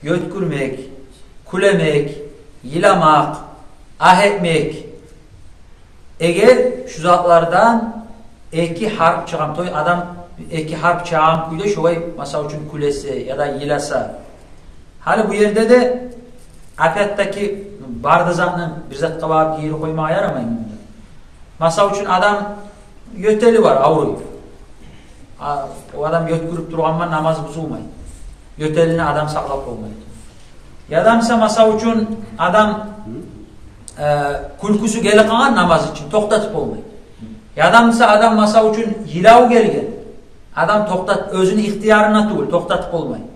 Yötkürmek, kulemek, yilamak, ah etmek. Eğer şu zatlardan iki harp çıkan, adam iki harp çıkan kuyda şovay masa üçün kulesi ya da yilasa. Hali bu yerde de afiyattaki barda zatının bir zat kabab giyiri koymaya yaramayın. Masa üçün adam yöteli var, avruyor. O adam yötkürüp durğanman namazı buzulmayın. Yötelini adam saklap olmayın. Ya da mesela masa üçün adam kulkusu geli kalan namaz için toktatıp olmayın. Ya da mesela adam masa üçün yilavu gelgen. Adam toktat, özünü ihtiyarına tuğul, toktatıp olmayın.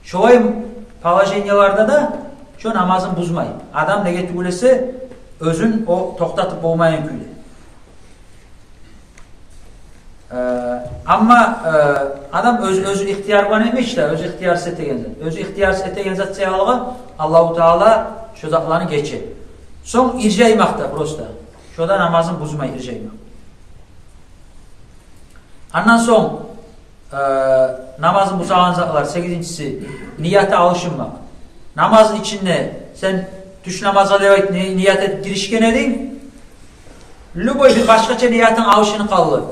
Şovay palajenyalarda da şu namazın buzmayın. Adam nege tuğulesi özün o toktatıp olmayın küyle. Ama adam özü ihtiyar var neymiş de özü ihtiyar setegen zat. Özü ihtiyar setegen zat seyalığa Allah-u Teala şu zatlarını geçer. Son ircaymakta prosta. Şurada namazın buzmayı ircaymak. Ondan son namazın buzalan zatlar 8.'si niyete alışınmak. Namazın içinde sen düş namaza devlet niyet et girişken edin. Lüboy bir başkaça niyetin alışını kaldı.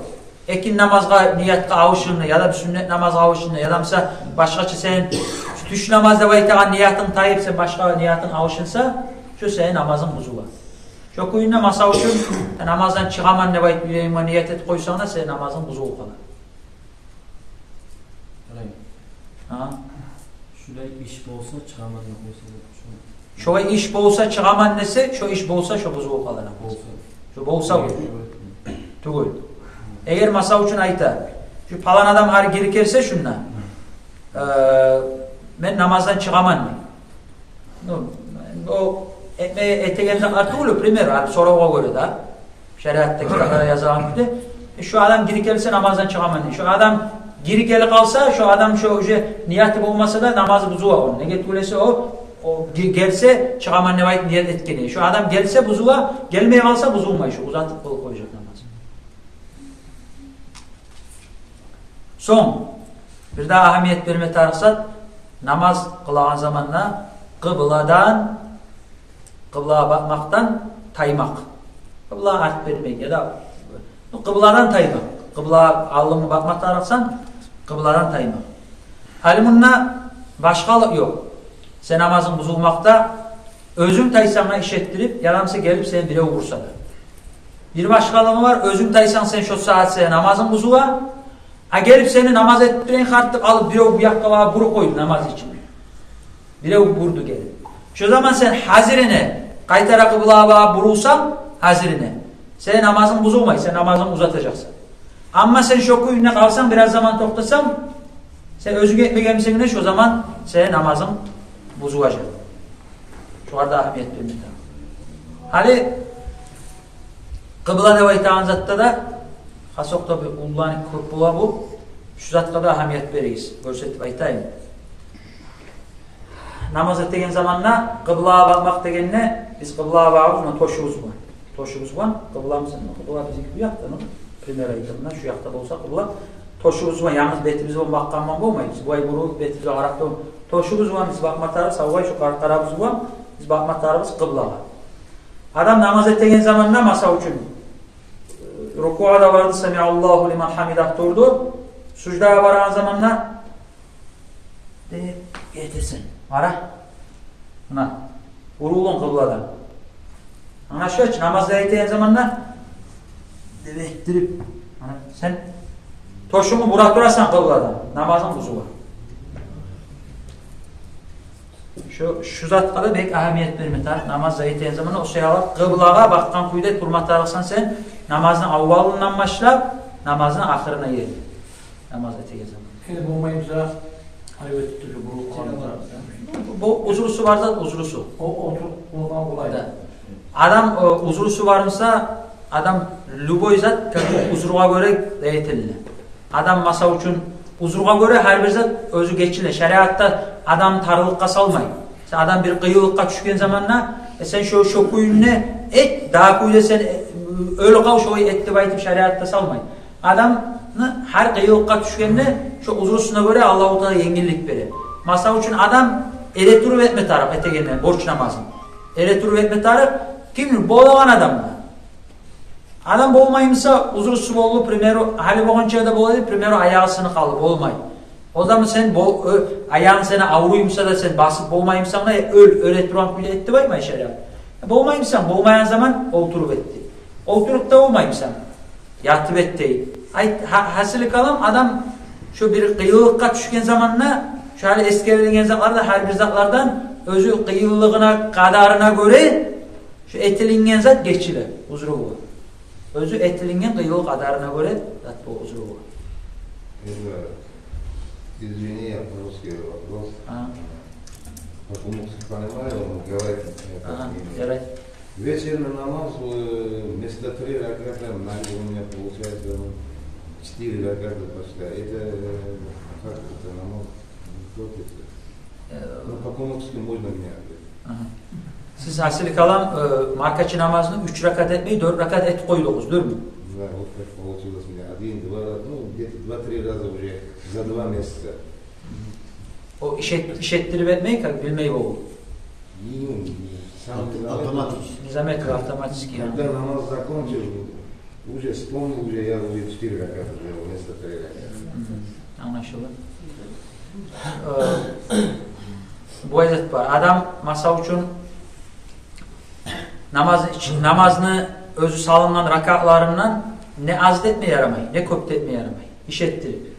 Ekin namazga niyetka avuşunu ya da bir sünnet namaz avuşunu ya da mesela başkaça sen düş namazda baytagan niyetin tayyip sen başka niyetin avuşunsa şu senin namazın buzula. Şu kuyunda masa üçün namazdan çıkaman ne bayt yüreğime niyet et koysana senin namazın buzulu kalır. Şurada iş bolsa çıkaman ne koysa. Şurada iş bolsa çıkaman nesi, şu iş bolsa şu buzulu kalır. Şu bolsa bu. Tugul. Eğer masa üçün ayta, şu palan adam har girikerse şunla, ben namazdan çıkaman ne? O etegen artığı primero, soruğa göre da, şeriattaki yazılan gibi, şu adam girikerse namazdan çıkaman ne? Şu adam girikeli kalsa, şu adam şu niyeti olmasa da namazı buzuğa onun. Ne getirülese o gelse çıkaman ne vayet niyet etkeni. Şu adam gelse buzuğa, gelmeye kalsa buzulmayı şu uzatıp koyacak namaz. Son, bir daha ahamiyet verme tarıksat, namaz kılan zamanla kıbla'ya bakmaktan taymak. Kıbla'ya art vermek ya da kıbla'dan taymak. Kıbla'ya alımı bakmak tarıksan, kıbla'dan taymak. Halimunna başka yok. Sen namazın buzulmakta özün taysana işettirip, yaramsa gelip seni bire vursa da. Bir başkalığı var, özün taysan sen şu saat sen namazın buzuğa, gelip seni namaz ettiren kartı alıp bire bu yakkalığa buru koydu namaz için. Bire vurdu gelip. Şu zaman sen hazirine, kaytara kıblağına vurulsan hazirine. Senin namazın bozulmayı, sen namazını uzatacaksın. Ama sen şoku ününe kalsan, biraz zaman toktasan, sen özgü etme gelmişsin şu zaman senin namazın bozulacak. Şu arada ahmiyet vermek lazım. Hali kıbla devaytağın zatta da hasokta bir ullani kurpula bu. Şu zatka da ahmiyet veririz. Görsetip aytayım. Namaz ettiğin zamanla kıblaya bakmak degenine biz kıblaya bakıyoruz, toşumuz var. Toşumuz var. Kıblamızın kıbla bizim bu yakta mı? Primer aytımdan şu yakta olsa kıbla. toşuğuz var, yalnız betimiz var, bakkanman olmayız. Bu ay buru betimiz var, Arap'ta olmayız. Toşuğuz var, biz bakmatarız, savvay şu karabız var, biz bakmatarız kıblağa. Adam namaz ettiğin zamanla masa için rukuğa da vardı, Semiallahu liman hamidah durdu. Sucdaya varan zamanla getirsin. Ara. Buna. Vurulun kıbladan. Anlaşıyor ki namazda ettiğin zamanla ettirip sen toşumu bıraktırarsan kıbladan. Namazın kuzu var. Şu zatlara pek ahamiyet vermetar. Namazda ettiğin zamanla o şeyler kıblağa bakkan kuyudet durmatarsan sen namazın avvalından başla namazın ahırına yer. Namaz ettiğin zaman. Şimdi olmayınca hayvet tutucu bu konuda. Bu uzrusu varsa uzrusu. O ondan kolay. Adam uzrusu varsa adam luboyzat uzruğa göre eğitildi. Adam masa için uzruğa göre her bir zat özü geçilir. Şeriatta adam tarılıkka salmayın. Adam bir kıyılıkka düşken zamanla sen şu kuyunu et daha kuyuda sen öyle kav şu etti baytıp şeriatta salmayın. Adam her kıyılıkka düşkenle şu uzrusuna göre Allah-u Teala yengillik verir. Masa için adam elektrik etme taraf etegenine borç namazın. Elektrik etme taraf kim boğulan adam mı? Adam boğmayımsa uzrusu bollu primero hali boğunçaya boğulaydı primero ayağısını kalıp olmay. O zaman sen ayağın sana avruyumsa da sen basıp boğmayımsan da öyle duran bile etti var mı şeriat? Boğmayımsan boğmayan zaman oturup etti. Oturup da olmayımsan yatıp etti. Hasılı kalan adam şu bir kıyılıkka düşken zamanla şöyle eski evlengen zatlarda her bir zatlardan özü kıyıllığına kadarına göre şu etilingen zat geçilir. Uzru bu. Özü etilingen kıyılık kadarına göre zat bu uzru bu. Извини, русский вопрос. Потому что понимаю, он говорит. Вечерний намаз вместо 3 раката, у меня получается 4 раката почти. Это как это намаз? Pakumukski можно меня. Siz hasili kalan markaçı namazını 3 rakat etmeyi 4 rakat et koydunuz, değil mi? Да, вот как получилось у меня. 1-2, ну где-то 2-3 раза уже за 2 месяца. O işettirip etmeyi bilmeyi oldu. Автоматически. Nizamet ve автоматически. Когда намаз закончил, уже вспомнил, уже я уже 4 раката сделал вместо 3 раката. Anlaşıldı. Bu ayet var. Adam masa için namazını özü salınılan rakatlarından ne azletmeye yaramayı, ne köptetmeye yaramayı. İşettirip.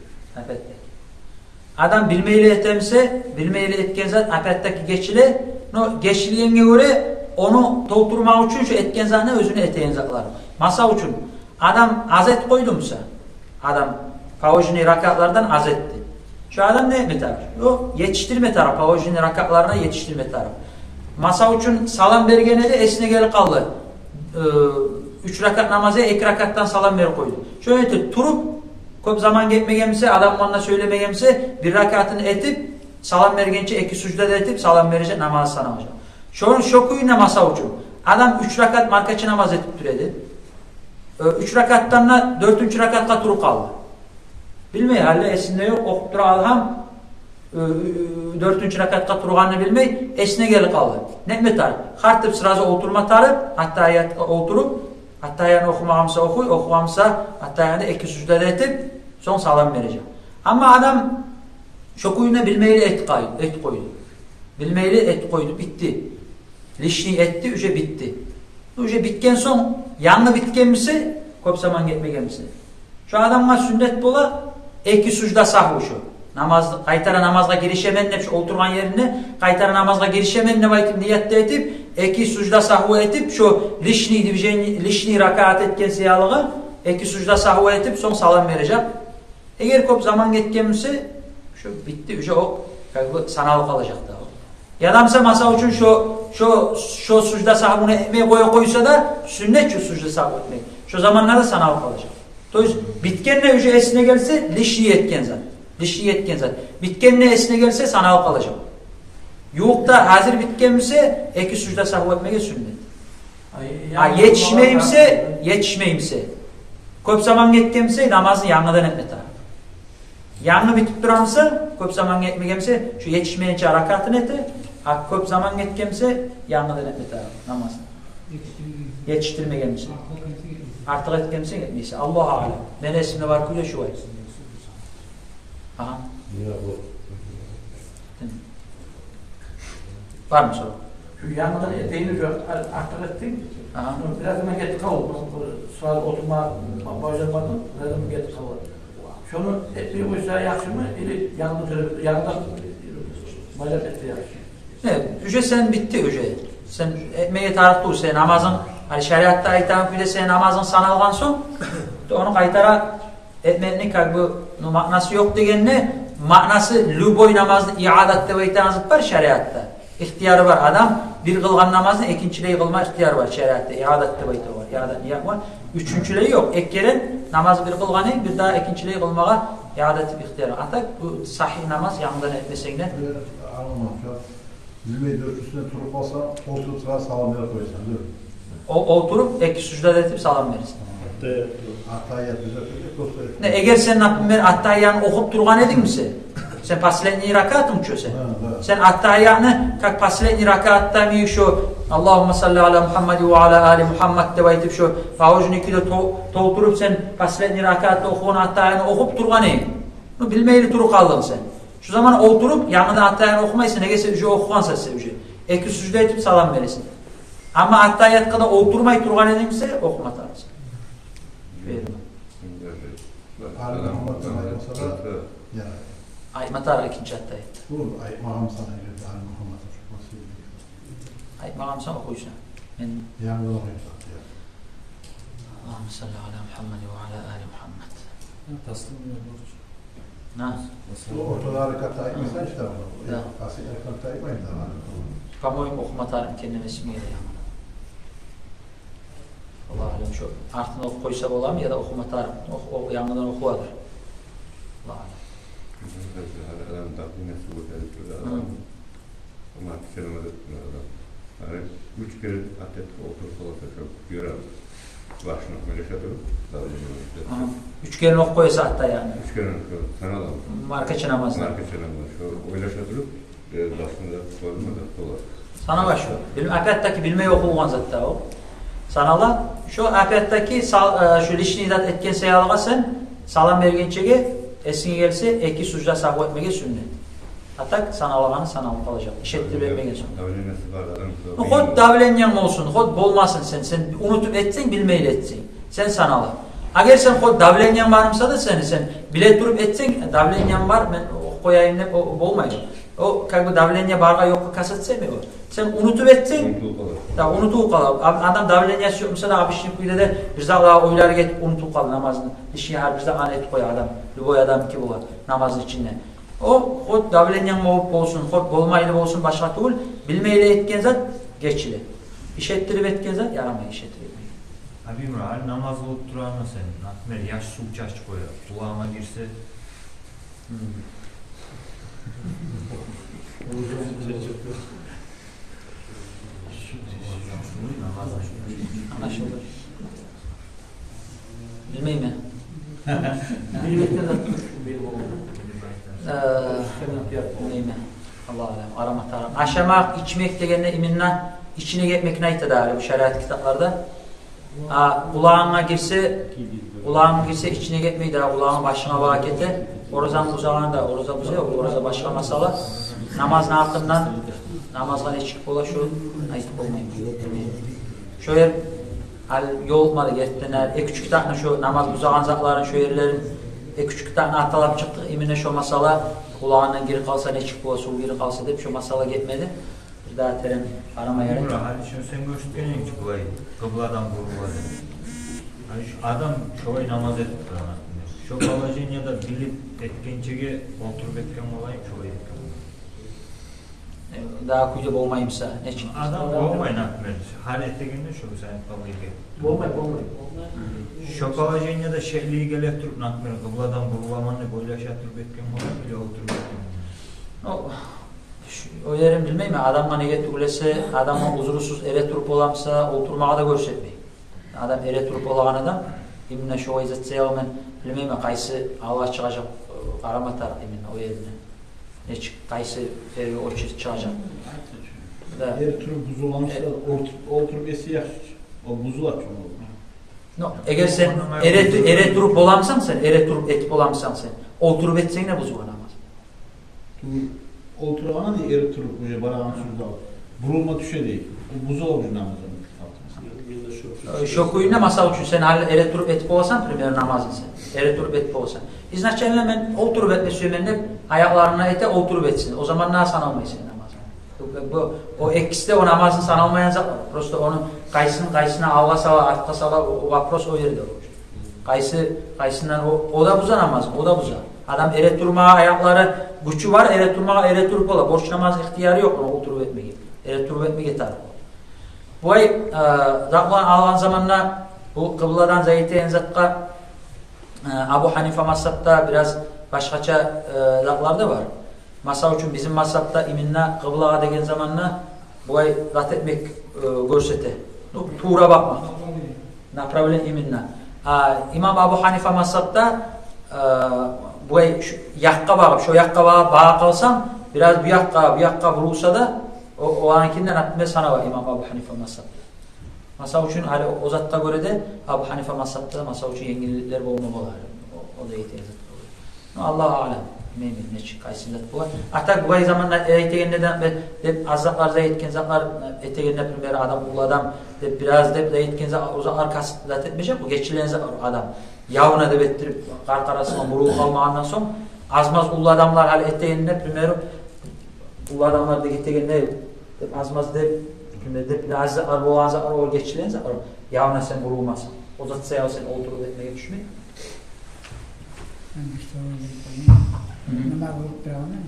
Adam bilmeyle etemse, bilmeyle etken zat apetteki geçili, no geçiliyene göre onu doldurmak için şu etken zat ne özünü eteyen zatlar. Masa için adam azet koydumsa, adam pavojini rakatlardan azetti. Şu adam ne etme taraf? O yetiştirme taraf. Pavojini rakatlarına yetiştirme taraf. Masa için salam bergene de esne gel kaldı. 3 rakat namazı 2 rakattan salam ver koydu. Şöyle turup köp zaman geçmegemse adam bana söylemegemse 1 rakatını etip salam vergençe 2 sucda etip salam verecek namazı sanamayacak. Şu kuyuna masa için adam 3 rakat markaçı namaz etip türedi. 3 rakattan 4. rakatta turu kaldı. Bilmeyi halle esinde yok okuttura alham 4. rakatta turganını bilmeyi esne gel kaldı. Ne metar? Hartıp sırası oturma tarıp hatta ayet oturup hatta yani okumamsa okumamsa hatta yani 2 sucda etip son salam verecek. Ama adam şu kuyuna bilmeyle et koydu. Bilmeyle et koydu bitti. Lişni etti üce bitti. Üce bitken son yanlı bitken misi köp zaman geçmegen misi. Şu adamlar sünnet bola 2 sucda sahvu şu. Kaytara namazga girişemenle şu oturgan yerine kaytara namazga girişemenle baytip niyette etip 2 sucda sahvu etip şu lişni rakat etken siyalığı 2 sucda sahvu etip son salam verecek. Eğer köp zaman geçkense şu bitti üce o sanal kalacak da. Yadamsa masa için şu sucda sahvunu etmeye koysa da sünnet şu sucda sahvu etmek. Şu zamanlarda sanal kalacak. Toys bitkenle üce esine gelse lişni etken zat. Lişni etken zat. Bitkenle esine gelse sanal kalacak. Yok da hazır bitkense 2 sucda sahvu etmeye sünnet. Yetişmeyimse köp zaman geçkemse namazını yanından etme taraf. Yanı bitip duramsa, köp zaman geçmeyemse, şu yetişmeyince harekatını eti, köp zaman geçmeyemse, yanıdan etmedi namaz. Yetiştirmeyemse. Artık etmeyemse etmeyse. Allah'a alem. Ne resmine var kuyla şu var. Aha. Var mı soru? Şu yanıdan eteğini artık ettim. Aha. Biraz da get kaldı. Sual oturma başlamadım. Biraz da get kaldı. Şunu ettiği uysa yaxşı mı? İli yanında bayat etti yaxşı. Evet, üce sen bitti üce. Sen etmeye tarıklı ol. Sen namazın, hani şeriatta aytan bir de sen namazın sanalgan son, onu kaytarak etmenin bu manası yok degenine, manası lüboy namazı iadatte ve itanızlık var şeriatta. İhtiyarı var. Adam bir kılgan namazını ikincileyi kılma ihtiyarı var şeriatta. İadatte ve itanı var. İadat niyat var. Üçüncüleyi yok. Ekkerin namazı bir kılganı bir daha ikincileyi kılmağa iadeti ihtiyarı. Hatta bu sahih namaz yanından etmeseyle. Bilmeyi üstüne turup olsa oturup sıra salam yere koysan değil mi? Oturup iki sücdet edip salam verirsin. Attahiyat düzeltecek. Ne eğer sen attahiyyanı okup durgan edin misin? Sen pasiletni rakat mı çösen? Sen attahiyyanı kak pasiletni rakatta mi şu Allahümme salli ala Muhammed ve ala ali Muhammed de baytip şu favucun ikide toldurup sen pasiletni rakatta okuğun attahiyyanı okup durgan edin. Bunu bilmeyeli turu kaldın sen. Şu zaman oturup yanında attahiyyanı okumayısın. Egese ücü okuğansa size ücü. Eki sücde edip salam verirsin. Ama attahiyyat kadar oturmayı turgan edimse okuma tarzı. Ayet matar ikinci attahiyyat. Ayet mağam sana girdi. Ayet mağam sana okuyuşuna. Yanında okuyuşuna. Allahümme salli ala Muhammed ve ala ali Muhammed. Taslim mi borç? Ne? Ortada harikatta ayetmesen işte bunu. Asil harikatta ayetmeyin de var. Kamuoyum okuma tarihini kendine ismi geliyor. Allah alem şu artık ok koysa olam ya da okuma tarih. Yanından okuvadır. Allah alem. Adam takvime subut edip ama kelimede adam. Yani 3 kere atlet oturup olsa çok görelim. Başına böyle şey durup daha 3 kere ok koysa hatta yani. 3 kere sanalım. Markaçı namazı. Markaçı namazı. Şu oylaşa durup başında koyulmadı dolar. Sana var şu. Apiyattaki bilmeyi okuğun zaten o. Sanala şu apiyattaki şu lişni idat etken seyalığa sen salam vergençege esine gelse eki sucda sahvu etmege sünnet. Hatta sanalağını sanalıp alacak. İşettir vermege sünnet. Davlenmesi var adam. Hod davlenyen olsun, hod bolmasın sen. Sen unutup etsin, bilmeyle etsin. Sen sanalı. Eğer sen hod davlenyen varımsa da sen bilet durup etsin, davlenyen var, ben koyayım ne olmayacak. O kalbi davlenya barga yok kasetse mi o? Sen unutup etsin. Da unutup kalır. Adam davlenyası yoksa da abişlik bile de bizde daha oylar get unutup kalır namazını. Dişi her bizde anet koy adam. Boy adam ki bu namazın içinde. O hod davlenyan olsun, hod bolmaylı olsun başka değil. Bilmeyle etken zat geçili. İşettirip etken zat yaramay işettirip. Abi Mural namaz olup duran mı senin? Akmer yaş su çaş koyar. Kulağıma girse. Anlaşıldı. Bilmeyim mi? Bilmekten de bilmeyim mi? Allah alem. Aramak taram. Aşamak, içmek degenine iminle içine gitmek neyte dağılıyor bu şeriat kitaplarda. Kulağına girse içine gitmeyi daha kulağın başına vakete. Orazan uzağına da oraza başka masala. Namaz hakkından namazdan eşlik ola şu ayıp olmayayım. Şöyle yol olmadı gettiler. Küçük tane şu namaz uzağın zatların şu yerlerin küçük tane atalap çıktı. Emine şu masala kulağından geri kalsa ne çıkıyor, su geri kalsa deyip şu masala gitmedi. Bir daha teren aramaya gerek. Hadi şimdi sen göstereyim ki bulayı. Kıbladan vuruladı. Hani şu adam şovay namaz edip duran. Şu kalacın ya da bilip etkençege oturup etken olayım şovay etken. Daha kuyup olmayımsa ne çıktı? Adam olmayın Akmer. Hal ettiğinde şu sen kalayı gel. Olmayın. Şu kalacın ya da şehliyi gelip durup Akmer. Kıbladan vurulamanı böyle aşağı durup etken olayım bile oturup etken. O yerim bilmeyim mi? Adamla ne getirülese, adamla huzursuz ere turup olamsa oturmağa da görsetmeyin. Adam ere turup olan adam, imne şova izetse yağmen bilmeyim mi? Kaysı Allah çıkacak qaramatar emin o yerine. Neçik qaysı yerge oçuz çıkacak. Her türlü buzulanmışsa oturup esi yaxşı. O buzular çok olur. No, eğer sen eret durup bolamsan sen, eret durup et bolamsan sen, oturup etsen ne buzulanamaz. Oturağına değil, eri turup böyle barağın sürüde alır. Burulma düşe değil. O buzu olmuş namazın. Şokuyuna masal üçün sen hal eret durup et bolasan primer namazın sen. Eret durup et bolasan. İznaçlarıyla ben oturup etme söylemenle ayaklarına ete oturup etsin. O zaman ne sanalmayız sen namazın. O ekiste o namazın sanalmayan zat var. Prosto onun kaysına avla sava, artka sava o vapros o yerde olur. Kaysından o da buza namaz, o da buza. Adam eret durmaya ayakları gücü var, eret durmaya eret durup ola. Borç namaz ihtiyarı yok ona oturup etmeye. Eret durup etmeye yeter. Bu ay Zaklan alan zamanla bu kıbladan zayiteyen zatka Abu Hanife masapta biraz başkaça zaklar da var. Masa üçün bizim masapta iminna kıblağa degen zamanla bu ay rat etmek görsete. Tuğra bakmak. Napravlen iminna. İmam Abu Hanife masapta bu ay yakka bağıp, şu yakka bağa kalsam biraz bu yakka vurulsa da o ankinden atme sana var İmam Abu Hanife masapta. Masa üçün hali o zatta göre de Abu Hanife masapta masa üçün yengillikler olmamalı. O da ihtiyacı olur. Allah alem. Meymin ne çıkaysın zat bu var. Hatta bu ay zamanla etegen neden azaklar zayitken zaklar etegen ne primer adam ulu adam biraz da zayitken uzaklar kasıtlat etmeyecek. Bu geçilen adam yavuna da bettirip karkarasına vuruğu kalmağından son azmaz ulu adamlar hali etegen ne primer ulu adamlar da etegen ne azmaz de biraz zaklar bu azaklar o geçilen zaklar yavuna sen vurulmasın. O zat sayal sen oturup etmeye düşmeyin. Nama vurtturanı,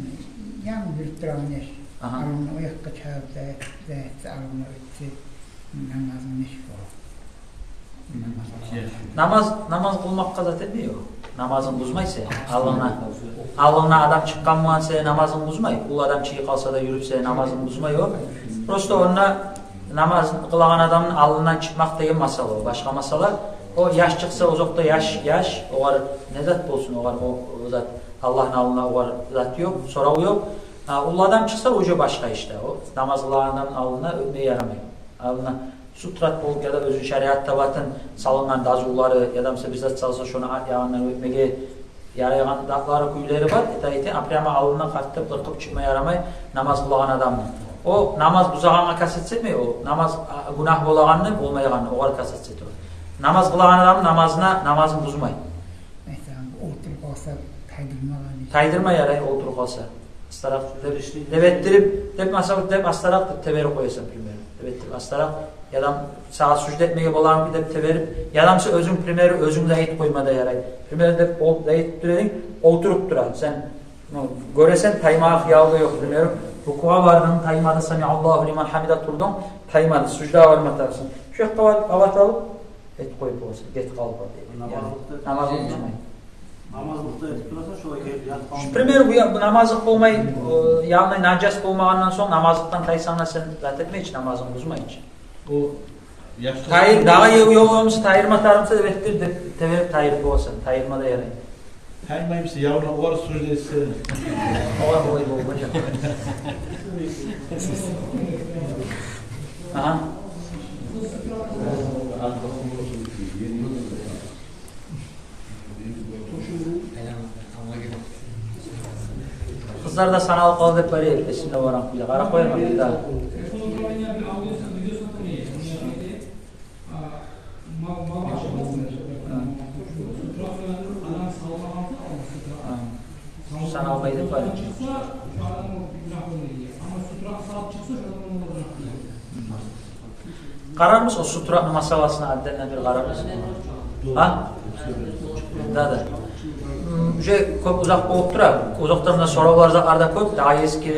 yan vurtturanı alın o yakka çağırdı, zeytsi alın ötsi, namazın iş bu. Namaz kılmakka zaten ne yok? Namazın buzmaysa, alına adam çıkan muanse namazın buzmay, ulu adam çiğ kalsa da yürüpse namazın buzmay yok. Prosto onunla namaz kılan adamın alından çıkmak degen masala o, başka masala. O yaş çıksa uzakta yaş, o var ne zat olsun, o var o zat. Allah'ın alına o var zat yok, sorağı yok. Ulu adam çıksa ucu başka işte o. Namaz kılan adamın alına öpmeye yaramıyor. Alına sutrat bol ya da özü şeriatta batın salınan dazulları ya da mesela bizzat salsa şunu yağından öpmeye yarayan dağları kuyuları var. Etayeti apriyama alına kattıp ırkıp çıkmaya yaramay namaz kılan adamın. O namaz buzağına kasetse mi o? Namaz günah bolağanı olmayanı o var kasetse o. Namaz kılan adam namazın buzmay. Mesela oturup olsa taydırmalar. Taydırma yarayı oturup olsa. Astarak devettirip astarak teveri koyasın primer. Devettirip astarak ya da sağa sucud etmeye bolan bir de teverip ya da özün primeri özün zayit koymada yarayı. Primer de o zayit dürerin oturup duran. Sen göresen taymağı yağlı yok primer. Rukuğa vardın taymadı sami Allahu liman hamida turdun. Taymadı sucuda varmatarsın. Şu avat alıp et koyup olsun. Get kalıp namazı unutmayın. Namazlıkta etkilerse şu primer bu namazlık olmayı yani najas olmağından sonra namazlıktan taysanla sen zat etme hiç namazın bozmayın hiç. O yaşlı Tayir daha yok olmuş tayirma tarımsa da bettir de teverip tayir olsun. Tayirma da yarayın. Taymayımsa yavrum o var sucud etse. O var o olacak. Aha. Kızlar da sanal kaldı hep böyle esimde varan kuyla. Kara koyma bir daha. Sanal baydı böyle. Karar mısın o sutra masalasına addedilen bir karar mısın? Ha? Da. Uzak olup durar. Uzaktan da sorular arda koyup daha eski